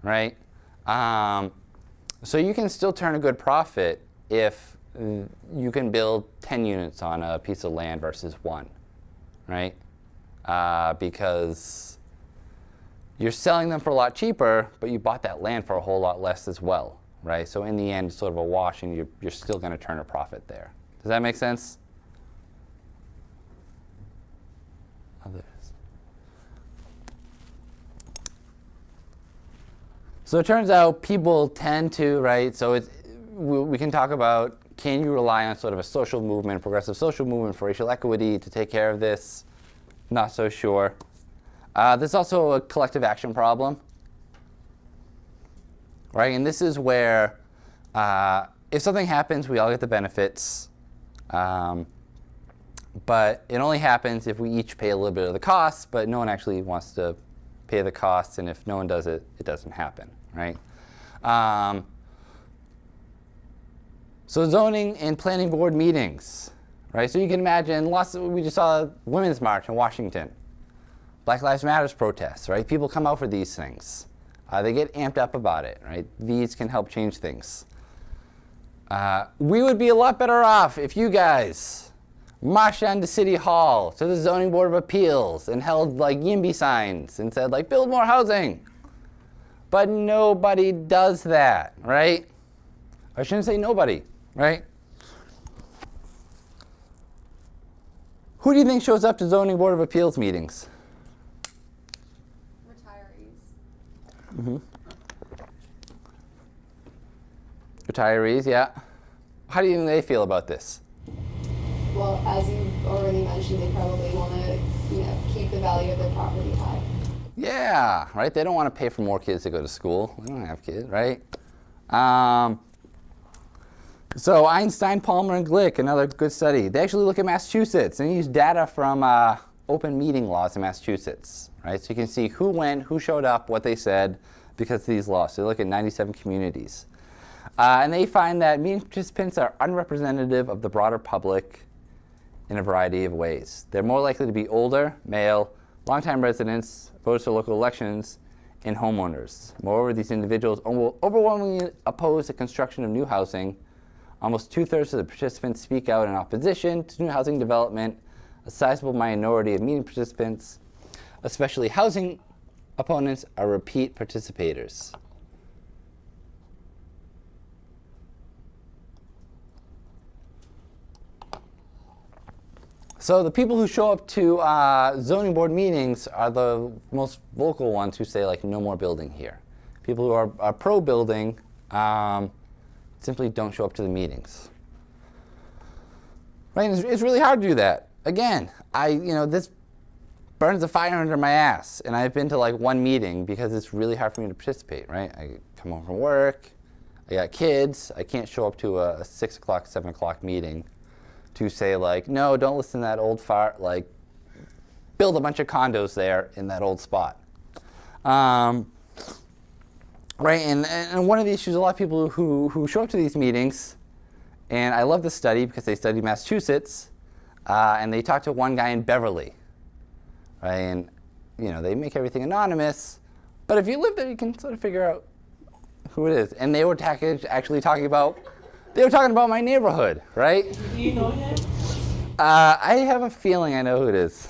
right? So you can still turn a good profit if you can build 10 units on a piece of land versus one, right? Because you're selling them for a lot cheaper, but you bought that land for a whole lot less as well, right? So in the end, it's sort of a wash, and you're still going to turn a profit there. Does that make sense? Others. So it turns out people tend to, right? So we can talk about, can you rely on sort of a social movement, progressive social movement for racial equity to take care of this? Not so sure. There's also a collective action problem, right? And this is where if something happens, we all get the benefits. But it only happens if we each pay a little bit of the costs, but no one actually wants to pay the costs. And if no one does it, it doesn't happen, right? So zoning and planning board meetings, right? So you can imagine we just saw a Women's March in Washington. Black Lives Matter protests, right? People come out for these things. They get amped up about it, right? These can help change things. We would be a lot better off if you guys marched down to City Hall, to the Zoning Board of Appeals, and held like YIMBY signs and said like, build more housing. But nobody does that, right? I shouldn't say nobody, right? Who do you think shows up to Zoning Board of Appeals meetings? Retirees. Retirees, yeah. How do you think they feel about this? Well, as you already mentioned, they probably want to, keep the value of their property high. Yeah, right? They don't want to pay for more kids to go to school. They don't have kids, right? So Einstein, Palmer, and Glick, another good study. They actually look at Massachusetts and use data from open meeting laws in Massachusetts, right? So you can see who went, who showed up, what they said because of these laws. So they look at 97 communities. And they find that meeting participants are unrepresentative of the broader public in a variety of ways. They're more likely to be older, male, longtime residents, voters for local elections, and homeowners. Moreover, these individuals overwhelmingly oppose the construction of new housing. Almost 2/3 of the participants speak out in opposition to new housing development. A sizable minority of meeting participants, especially housing opponents, are repeat participators. So the people who show up to zoning board meetings are the most vocal ones who say, like, no more building here. People who are pro-building simply don't show up to the meetings. Right? And it's really hard to do that. Again, this burns a fire under my ass, and I've been to like one meeting because it's really hard for me to participate. Right? I come home from work, I got kids, I can't show up to a 6 o'clock, 7 o'clock meeting to say like, no, don't listen to that old fart, like build a bunch of condos there in that old spot. Right, and one of the issues, a lot of people who show up to these meetings, and I love this study because they studied Massachusetts, and they talked to one guy in Beverly, right, and they make everything anonymous, but if you live there, you can sort of figure out who it is. And they were actually talking about my neighborhood, right? Do you know him? I have a feeling I know who it is.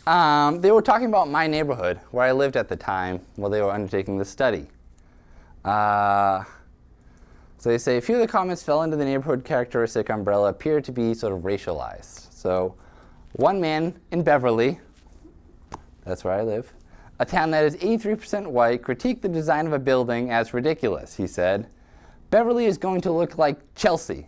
They were talking about my neighborhood, where I lived at the time, while they were undertaking this study. So they say, a few of the comments fell into the neighborhood characteristic umbrella, appear to be sort of racialized. So one man in Beverly, that's where I live, a town that is 83% white, critiqued the design of a building as ridiculous. He said, Beverly is going to look like Chelsea.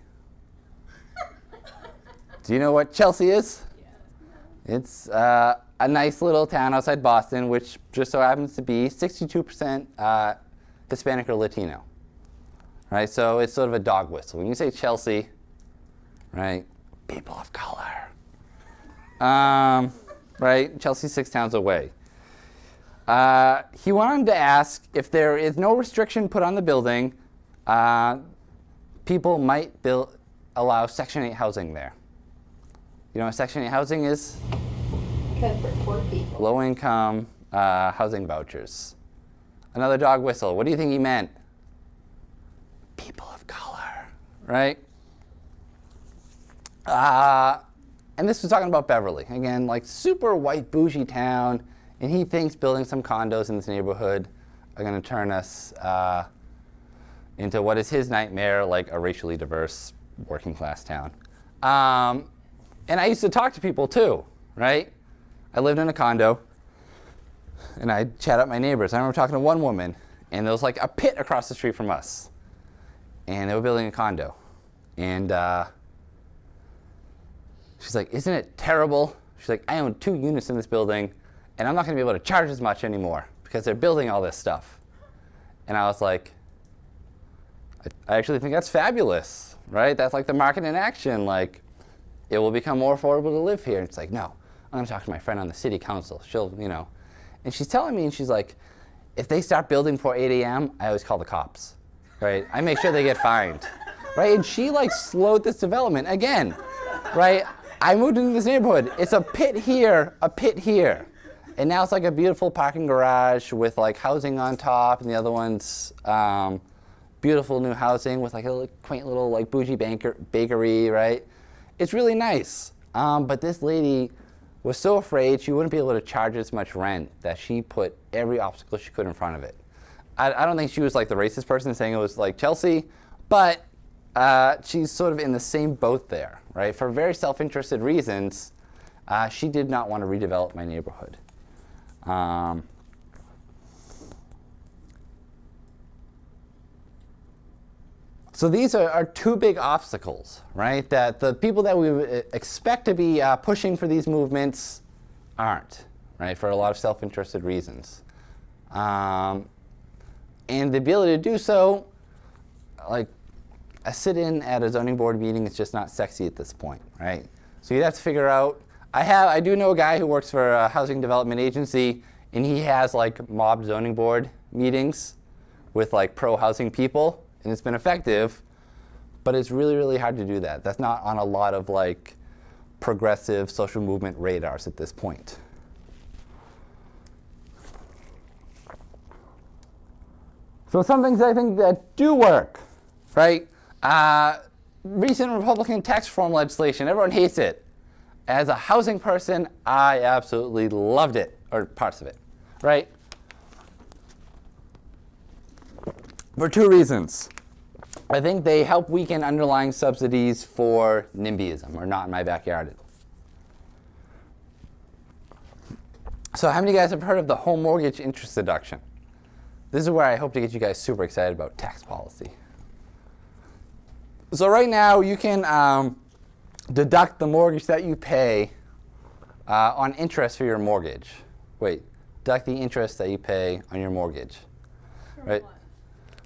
Do you know what Chelsea is? Yeah. It's a nice little town outside Boston, which just so happens to be 62% Hispanic or Latino. Right, so it's sort of a dog whistle. When you say Chelsea, right, people of color. Right, Chelsea's 6 towns away. He wanted to ask if there is no restriction put on the building, people might allow Section 8 housing there. You know what Section 8 housing is? Good for poor people. Low-income housing vouchers. Another dog whistle. What do you think he meant? People of color, right? And this was talking about Beverly. Again, like super white bougie town, and he thinks building some condos in this neighborhood are going to turn us into what is his nightmare, like a racially diverse working class town. And I used to talk to people too, right? I lived in a condo, and I'd chat up my neighbors. I remember talking to one woman, and there was like a pit across the street from us, and they were building a condo. And she's like, isn't it terrible? She's like, I own 2 units in this building, and I'm not going to be able to charge as much anymore because they're building all this stuff. And I was like, I actually think that's fabulous, right? That's like the market in action. Like, it will become more affordable to live here. And it's like, no, I'm going to talk to my friend on the city council. She'll, you know. And she's telling me, and she's like, if they start building before 8 a.m., I always call the cops, right? I make sure they get fined, right? And she like slowed this development again, right? I moved into this neighborhood. It's a pit here, a pit here. And now it's like a beautiful parking garage with like housing on top, and the other one's beautiful new housing with like a quaint little like bougie bakery, right? It's really nice. But this lady was so afraid she wouldn't be able to charge as much rent that she put every obstacle she could in front of it. I don't think she was like the racist person saying it was like Chelsea, but she's sort of in the same boat there, right? For very self-interested reasons, she did not want to redevelop my neighborhood. So these are 2 big obstacles, right? That the people that we expect to be pushing for these movements aren't, right? For a lot of self-interested reasons. And the ability to do so, like a sit-in at a zoning board meeting is just not sexy at this point, right? So you'd have to figure out, I do know a guy who works for a housing development agency, and he has like mob zoning board meetings with like pro-housing people, and it's been effective, but it's really, really hard to do that. That's not on a lot of like progressive social movement radars at this point. So some things I think that do work, right? Recent Republican tax reform legislation, everyone hates it. As a housing person, I absolutely loved it, or parts of it, right? For 2 reasons. I think they help weaken underlying subsidies for NIMBYism, or not in my backyard. So how many of you guys have heard of the home mortgage interest deduction? This is where I hope to get you guys super excited about tax policy. So right now you can deduct the mortgage that you pay on interest for your mortgage. Wait, deduct the interest that you pay on your mortgage. Right?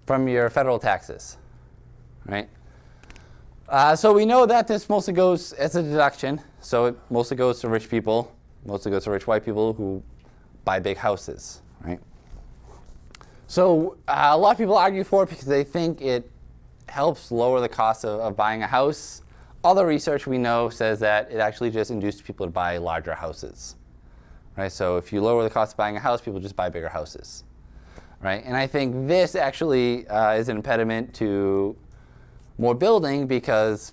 From your federal taxes, right? So we know that this mostly goes as a deduction. So it mostly goes to rich people, mostly goes to rich white people who buy big houses, right? So a lot of people argue for it because they think it helps lower the cost of buying a house. All the research we know says that it actually just induces people to buy larger houses, right? So if you lower the cost of buying a house, people just buy bigger houses. Right? And I think this actually is an impediment to more building because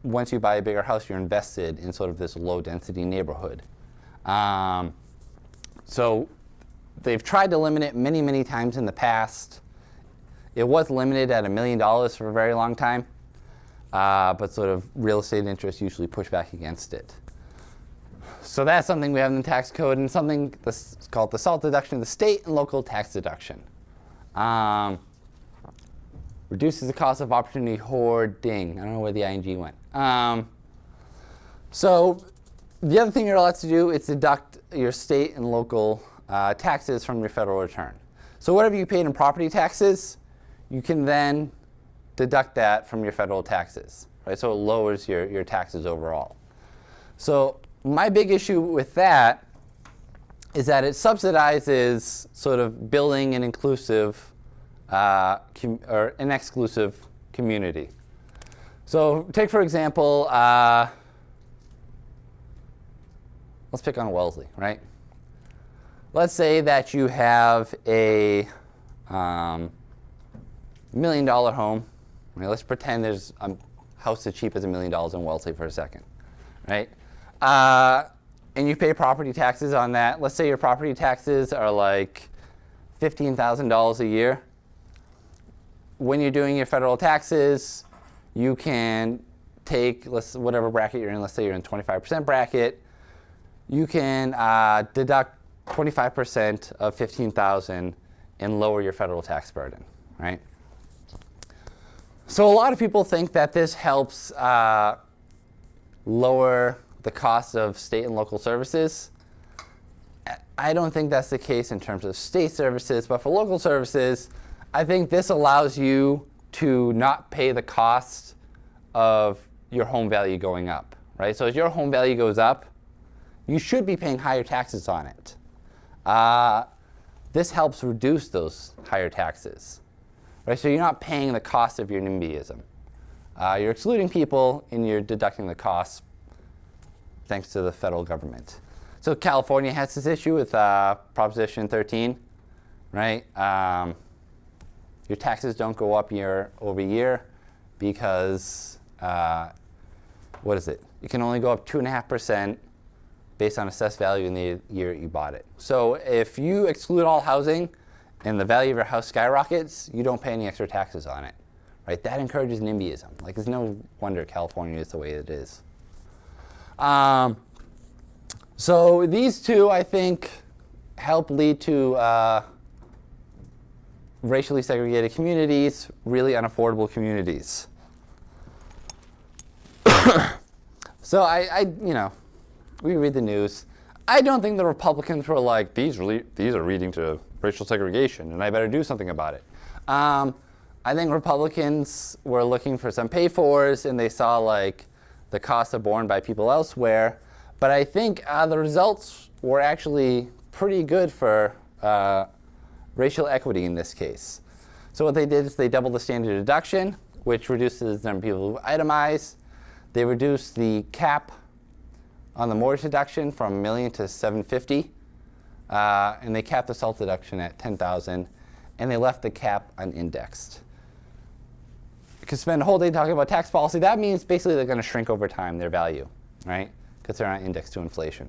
once you buy a bigger house, you're invested in sort of this low-density neighborhood. So they've tried to limit it many, many times in the past. It was limited at $1 million for a very long time, but sort of real estate interests usually push back against it. So that's something we have in the tax code, and something that's called the SALT deduction, the state and local tax deduction. Reduces the cost of opportunity hoarding. I don't know where the ing went. So the other thing you're allowed to do is deduct your state and local taxes from your federal return. So whatever you paid in property taxes, you can then deduct that from your federal taxes, right? So it lowers your taxes overall. So my big issue with that is that it subsidizes sort of building an inclusive or an exclusive community. So take, for example, let's pick on Wellesley, right? Let's say that you have a $1 million home. Right, let's pretend there's a house as cheap as $1 million in Wellesley for a second, right? And you pay property taxes on that. Let's say your property taxes are like $15,000 a year. When you're doing your federal taxes, you can take whatever bracket you're in. Let's say you're in 25% bracket. You can deduct 25% of $15,000 and lower your federal tax burden, right? So a lot of people think that this helps lower the cost of state and local services. I don't think that's the case in terms of state services, but for local services, I think this allows you to not pay the cost of your home value going up, right? So as your home value goes up, you should be paying higher taxes on it. This helps reduce those higher taxes, right? So you're not paying the cost of your NIMBYism. You're excluding people and you're deducting the costs thanks to the federal government. So California has this issue with Proposition 13, right? Your taxes don't go up year over year because, what is it? You can only go up 2.5% based on assessed value in the year you bought it. So if you exclude all housing and the value of your house skyrockets, you don't pay any extra taxes on it, right? That encourages NIMBYism. Like, it's no wonder California is the way it is. So these two, I think, help lead to racially segregated communities, really unaffordable communities. So we read the news. I don't think the Republicans were like, these are leading to racial segregation, and I better do something about it. I think Republicans were looking for some pay-fors, and they saw like the costs are borne by people elsewhere. But I think the results were actually pretty good for racial equity in this case. So what they did is they doubled the standard deduction, which reduces the number of people who itemize. They reduced the cap on the mortgage deduction from $1 million to $750, and they capped the SALT deduction at $10,000, and they left the cap unindexed. You could spend a whole day talking about tax policy. That means basically they're going to shrink over time, their value, right? Because they're not indexed to inflation.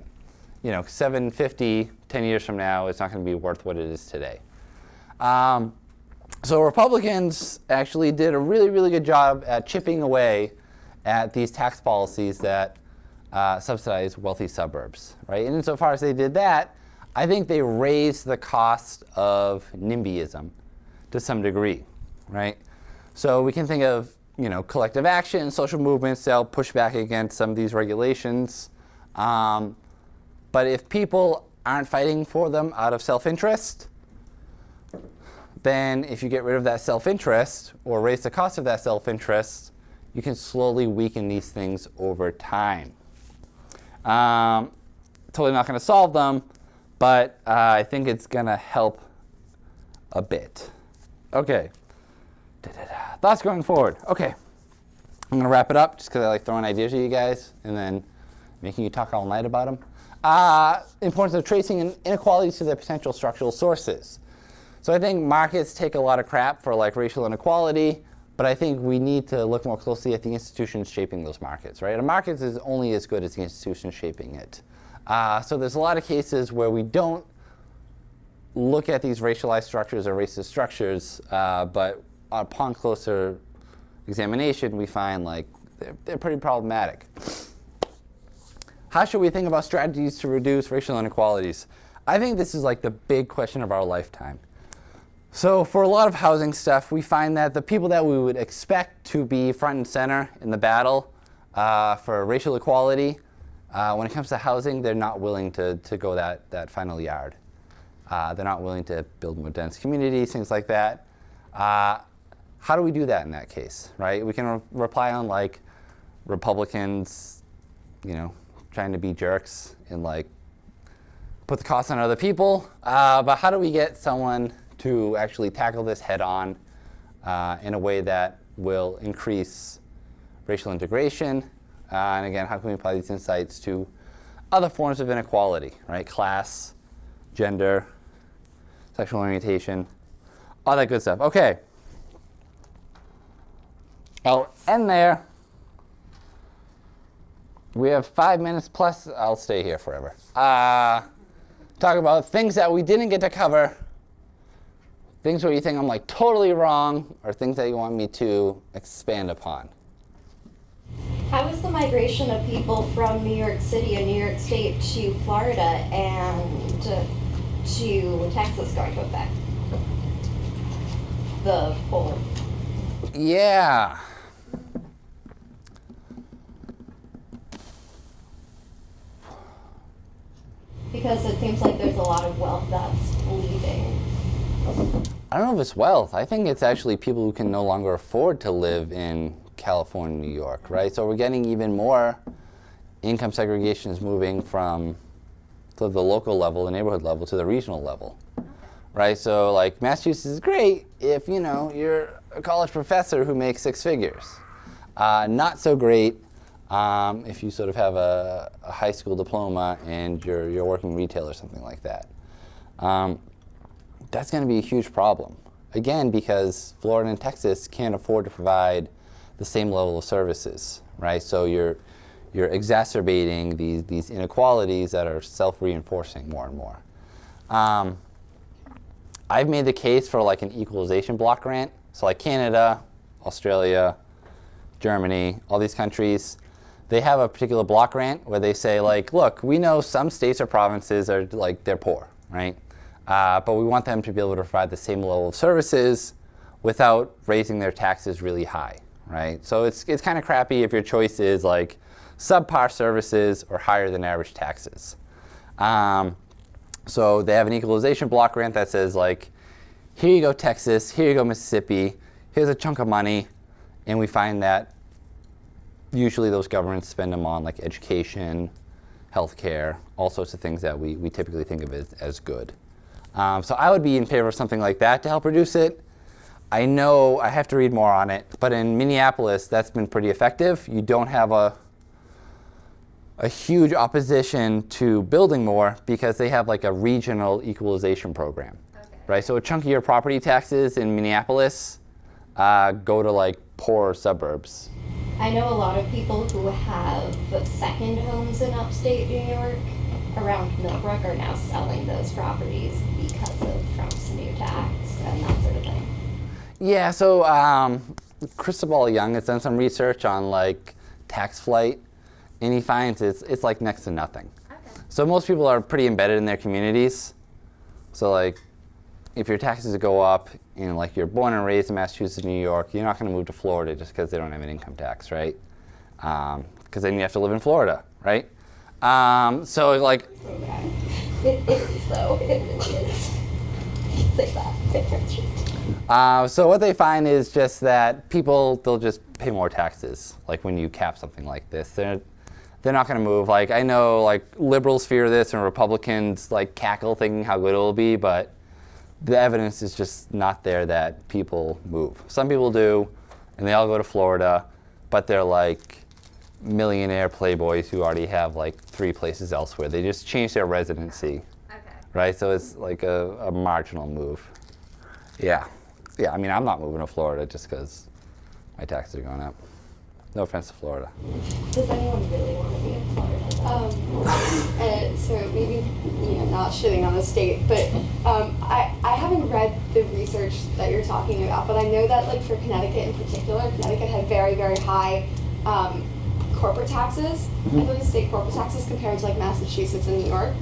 You know, $750 10 years from now is not going to be worth what it is today. So Republicans actually did a really, really good job at chipping away at these tax policies that subsidize wealthy suburbs, right? And insofar as they did that, I think they raised the cost of NIMBYism to some degree, right? So we can think of, collective action, social movements to help push back against some of these regulations. But if people aren't fighting for them out of self-interest, then if you get rid of that self-interest or raise the cost of that self-interest, you can slowly weaken these things over time. Totally not going to solve them, but I think it's going to help a bit. Okay. Thoughts going forward. Okay. I'm going to wrap it up just because I like throwing ideas at you guys and then making you talk all night about them. Importance of tracing inequalities to their potential structural sources. So I think markets take a lot of crap for like racial inequality, but I think we need to look more closely at the institutions shaping those markets, right? A market is only as good as the institution shaping it. So there's a lot of cases where we don't look at these racialized structures or racist structures, but upon closer examination, we find like they're pretty problematic. How should we think about strategies to reduce racial inequalities? I think this is like the big question of our lifetime. So for a lot of housing stuff, we find that the people that we would expect to be front and center in the battle for racial equality, when it comes to housing, they're not willing to go that final yard. They're not willing to build more dense communities, things like that. How do we do that in that case, right? We can reply on like Republicans, trying to be jerks and like put the cost on other people. But how do we get someone to actually tackle this head on in a way that will increase racial integration? And again, how can we apply these insights to other forms of inequality, right? Class, gender, sexual orientation, all that good stuff. Okay. I'll end there. We have 5 minutes plus. I'll stay here forever. Talk about things that we didn't get to cover. Things where you think I'm like totally wrong, or things that you want me to expand upon. How is the migration of people from New York City and New York State to Florida and to Texas going to affect the whole? Yeah. Because it seems like there's a lot of wealth that's leaving. I don't know if it's wealth. I think it's actually people who can no longer afford to live in California, New York, right? So we're getting even more income segregation is moving from the local level, the neighborhood level, to the regional level, right? So like Massachusetts is great if, you know, you're a college professor who makes 6 figures. Not so great if you sort of have a high school diploma and you're working retail or something like that. That's going to be a huge problem. Again, because Florida and Texas can't afford to provide the same level of services, right? So you're exacerbating these inequalities that are self-reinforcing more and more. I've made the case for like an equalization block grant. So like Canada, Australia, Germany, all these countries, they have a particular block grant where they say like, look, we know some states or provinces are like, they're poor, right? But we want them to be able to provide the same level of services without raising their taxes really high, right? So it's kind of crappy if your choice is like subpar services or higher than average taxes. So they have an equalization block grant that says like, here you go Texas, here you go Mississippi, here's a chunk of money, and we find that usually those governments spend them on like education, healthcare, all sorts of things that we typically think of as good. So I would be in favor of something like that to help reduce it. I know I have to read more on it, but in Minneapolis, that's been pretty effective. You don't have a huge opposition to building more because they have like a regional equalization program, right? So a chunk of your property taxes in Minneapolis go to like poorer suburbs. I know a lot of people who have second homes in upstate New York around Millbrook are now selling those properties because of Trump's new tax and that sort of thing. Yeah, so Cristobal Young has done some research on like tax flight, and he finds it's like next to nothing. Okay. So most people are pretty embedded in their communities. So like if your taxes go up and like you're born and raised in Massachusetts, New York, you're not going to move to Florida just because they don't have an income tax, right? Because then you have to live in Florida, right? So like. It is though. It really is. Say that. So what they find is just that people, they'll just pay more taxes. Like when you cap something like this, they're not going to move. Like I know like liberals fear this and Republicans like cackle thinking how good it will be, but the evidence is just not there that people move. Some people do, and they all go to Florida, but they're like millionaire playboys who already have like 3 places elsewhere. They just change their residency, right? So it's like a marginal move. Yeah, I mean, I'm not moving to Florida just because my taxes are going up. No offense to Florida. Does anyone really want to be in Florida? So maybe not shitting on the state, but I haven't read the research that you're talking about, but I know that like for Connecticut in particular, Connecticut had very, very high corporate taxes, I believe state corporate taxes compared to like Massachusetts and New York.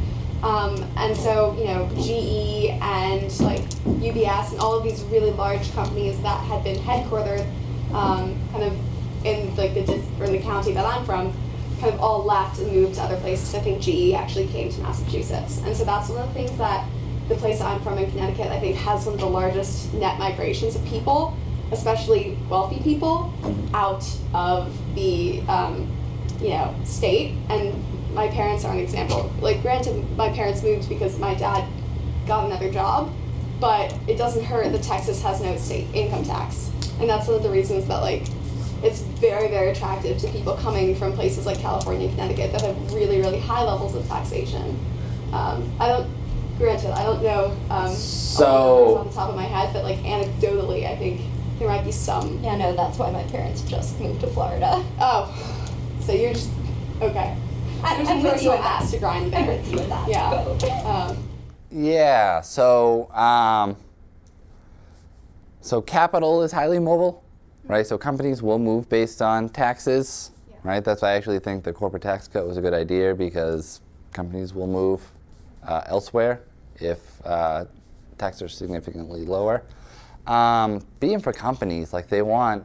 And so, GE and like UBS and all of these really large companies that had been headquartered kind of in like in the county that I'm from, kind of all left and moved to other places. I think GE actually came to Massachusetts. And so that's one of the things that the place I'm from in Connecticut, I think has one of the largest net migrations of people, especially wealthy people, out of the state. And my parents are an example. Like granted, my parents moved because my dad got another job, but it doesn't hurt that Texas has no state income tax. And that's one of the reasons that like it's very, very attractive to people coming from places like California and Connecticut that have really, really high levels of taxation. I granted, I don't know all the So- numbers on the top of my head, but like anecdotally, I think there might be some. Yeah, no, that's why my parents just moved to Florida. Oh, so you're just okay. I'm I'm with with you you with that. axe to grind I'm there. with you with that. Yeah. Yeah, so capital is highly mobile, right? So companies will move based on taxes, right? That's why I actually think the corporate tax cut was a good idea, because companies will move elsewhere if taxes are significantly lower. Being for companies, like they want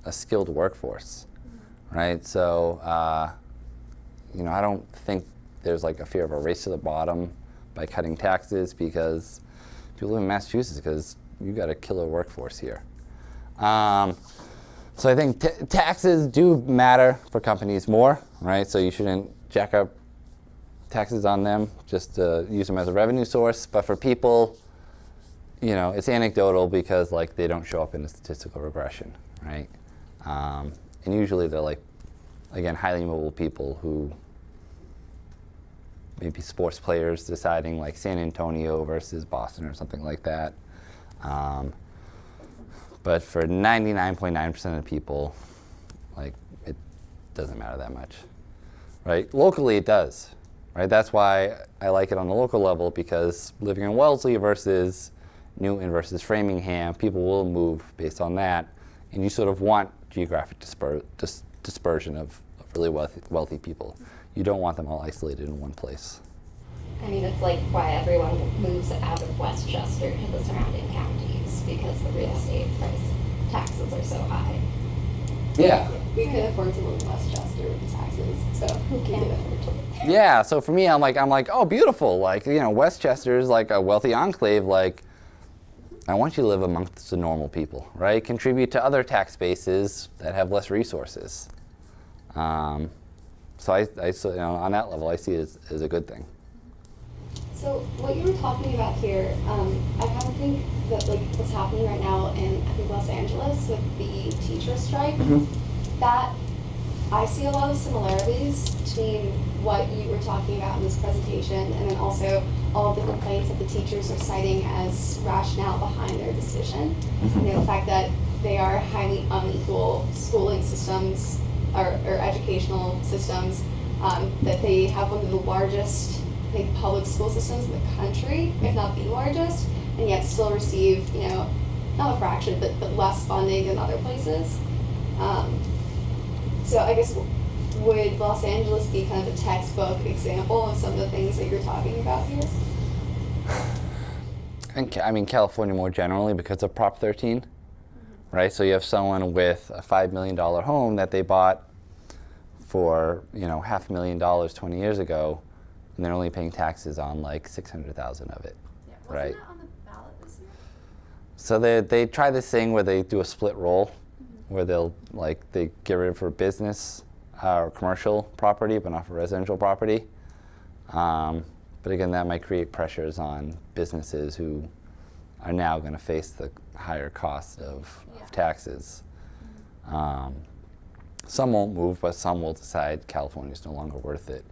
a skilled workforce, right? So, I don't think there's like a fear of a race to the bottom by cutting taxes, because people live in Massachusetts because you got a killer workforce here. So I think taxes do matter for companies more, right? So you shouldn't jack up taxes on them just to use them as a revenue source. But for people, it's anecdotal because like they don't show up in a statistical regression, right? And usually they're like, again, highly mobile people who maybe sports players deciding like San Antonio versus Boston or something like that. But for 99.9% of people, like it doesn't matter that much, right? Locally it does, right? That's why I like it on the local level, because living in Wellesley versus Newton versus Framingham, people will move based on that, and you sort of want geographic dispersion of really wealthy people. You don't want them all isolated in one place. I mean, it's like why everyone moves out of Westchester to the surrounding counties, because the real estate taxes are so high. Yeah. We could afford to live in Westchester with the taxes, so Who can't afford to live there? Yeah, so for me, I'm like, oh, beautiful. Like, Westchester is like a wealthy enclave. Like, I want you to live amongst the normal people, right? Contribute to other tax bases that have less resources. So on that level, I see it as a good thing. So what you were talking about here, I kind of think that like what's happening right now in I think Los Angeles with the teacher strike, that I see a lot of similarities between what you were talking about in this presentation and then also all of the complaints that the teachers are citing as rationale behind their decision. The fact that they are highly unequal schooling systems or educational systems, that they have one of the largest public school systems in the country, if not the largest, and yet still receive, not a fraction, but less funding than other places. So I guess, would Los Angeles be kind of a textbook example of some of the things that you're talking about here? I mean, California more generally because of Prop 13, right? So you have someone with a $5 million home that they bought for, $500,000 20 years ago, and they're only paying taxes on like 600,000 of it, right? Wasn't that on the ballot this year? So they try this thing where they do a split roll, where they get rid of for business or commercial property, but not for residential property. But again, that might create pressures on businesses who are now going to face the higher cost of taxes. Some won't move, but some will decide California's no longer worth it.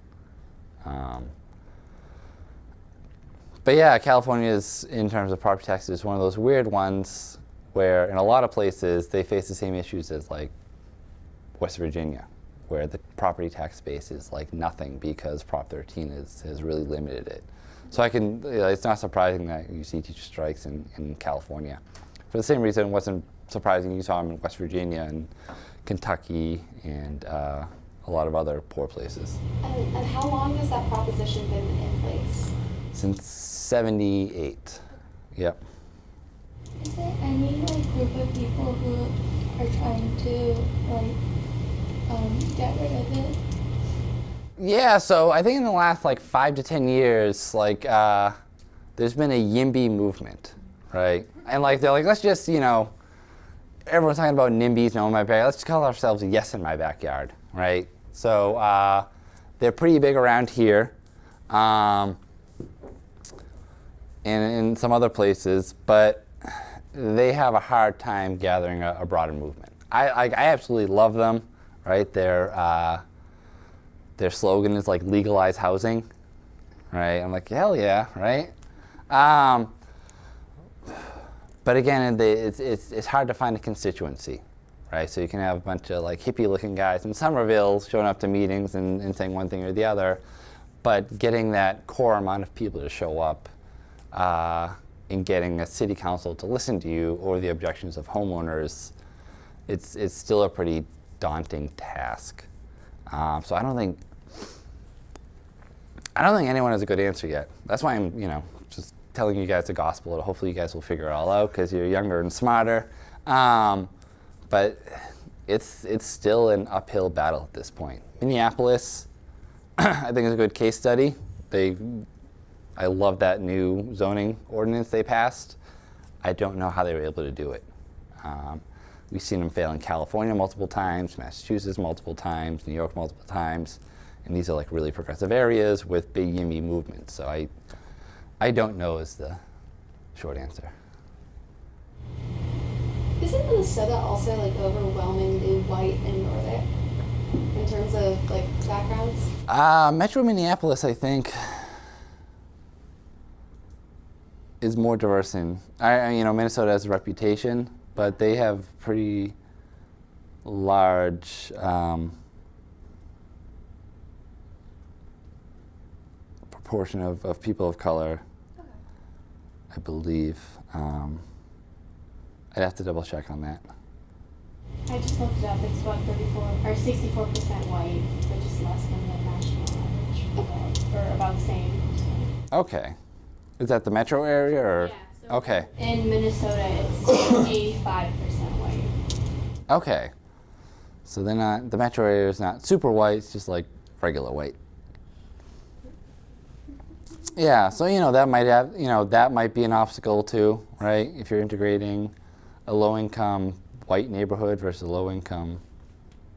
But yeah, California is, in terms of property taxes, one of those weird ones where in a lot of places they face the same issues as like West Virginia, where the property tax base is like nothing because Prop 13 has really limited it. So it's not surprising that you see teacher strikes in California. For the same reason, it wasn't surprising you saw them in West Virginia and Kentucky and a lot of other poor places. And how long has that proposition been in place? Since 78. Yep. Is there any group of people who are trying to get rid of it? Yeah, so I think in the last 5 to 10 years, there's been a YIMBY movement, right? And they're like, let's just, everyone's talking about NIMBYs, no in my backyard. Let's just call ourselves Yes in my backyard, right? So they're pretty big around here, and in some other places, but they have a hard time gathering a broader movement. I absolutely love them, right? Their slogan is legalize housing, right? I'm like, hell yeah, right? But again, it's hard to find a constituency, right? So you can have a bunch of like hippie-looking guys in Somerville showing up to meetings and saying one thing or the other, but getting that core amount of people to show up and getting a city council to listen to you or the objections of homeowners, it's still a pretty daunting task. So I don't think anyone has a good answer yet. That's why I'm, just telling you guys the gospel. Hopefully you guys will figure it all out because you're younger and smarter. But it's still an uphill battle at this point. Minneapolis, I think is a good case study. I love that new zoning ordinance they passed. I don't know how they were able to do it. We've seen them fail in California multiple times, Massachusetts multiple times, New York multiple times, and these are like really progressive areas with big YIMBY movements. So I don't know is the short answer. Isn't Minnesota also like overwhelmingly white and northern in terms of like backgrounds? Metro Minneapolis, I think, is more diverse in. Minnesota has a reputation, but they have pretty large proportion of people of color. Okay. I believe. I'd have to double check on that. I just looked it up. It's about 34 or 64% white, which is less than the national average, or about the same. Okay. Is that the metro area or? Yeah, so Okay. in Minnesota, it's 85% white. Okay. So they're not, the metro area is not super white, it's just like regular white. Yeah, so that might have, that might be an obstacle too, right? If you're integrating a low-income white neighborhood versus a low-income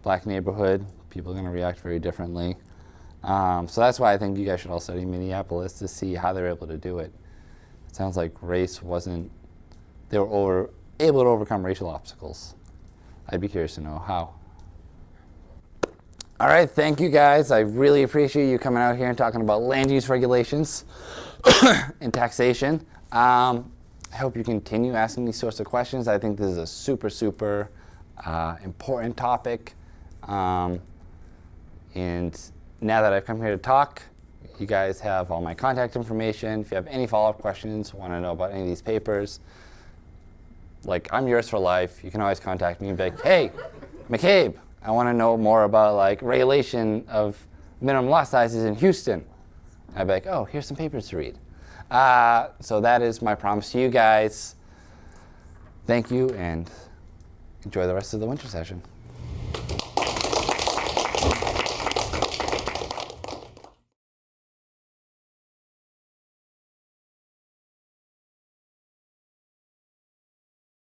black neighborhood, people are going to react very differently. So that's why I think you guys should all study Minneapolis to see how they're able to do it. It sounds like race wasn't, they were able to overcome racial obstacles. I'd be curious to know how. All right, thank you guys. I really appreciate you coming out here and talking about land use regulations and taxation. I hope you continue asking these sorts of questions. I think this is a super, super important topic. And now that I've come here to talk, you guys have all my contact information. If you have any follow-up questions, want to know about any of these papers, like I'm yours for life. You can always contact me and be like, hey, McCabe, I want to know more about like regulation of minimum lot sizes in Houston. And I'd be like, oh, here's some papers to read. So that is my promise to you guys. Thank you and enjoy the rest of the winter session.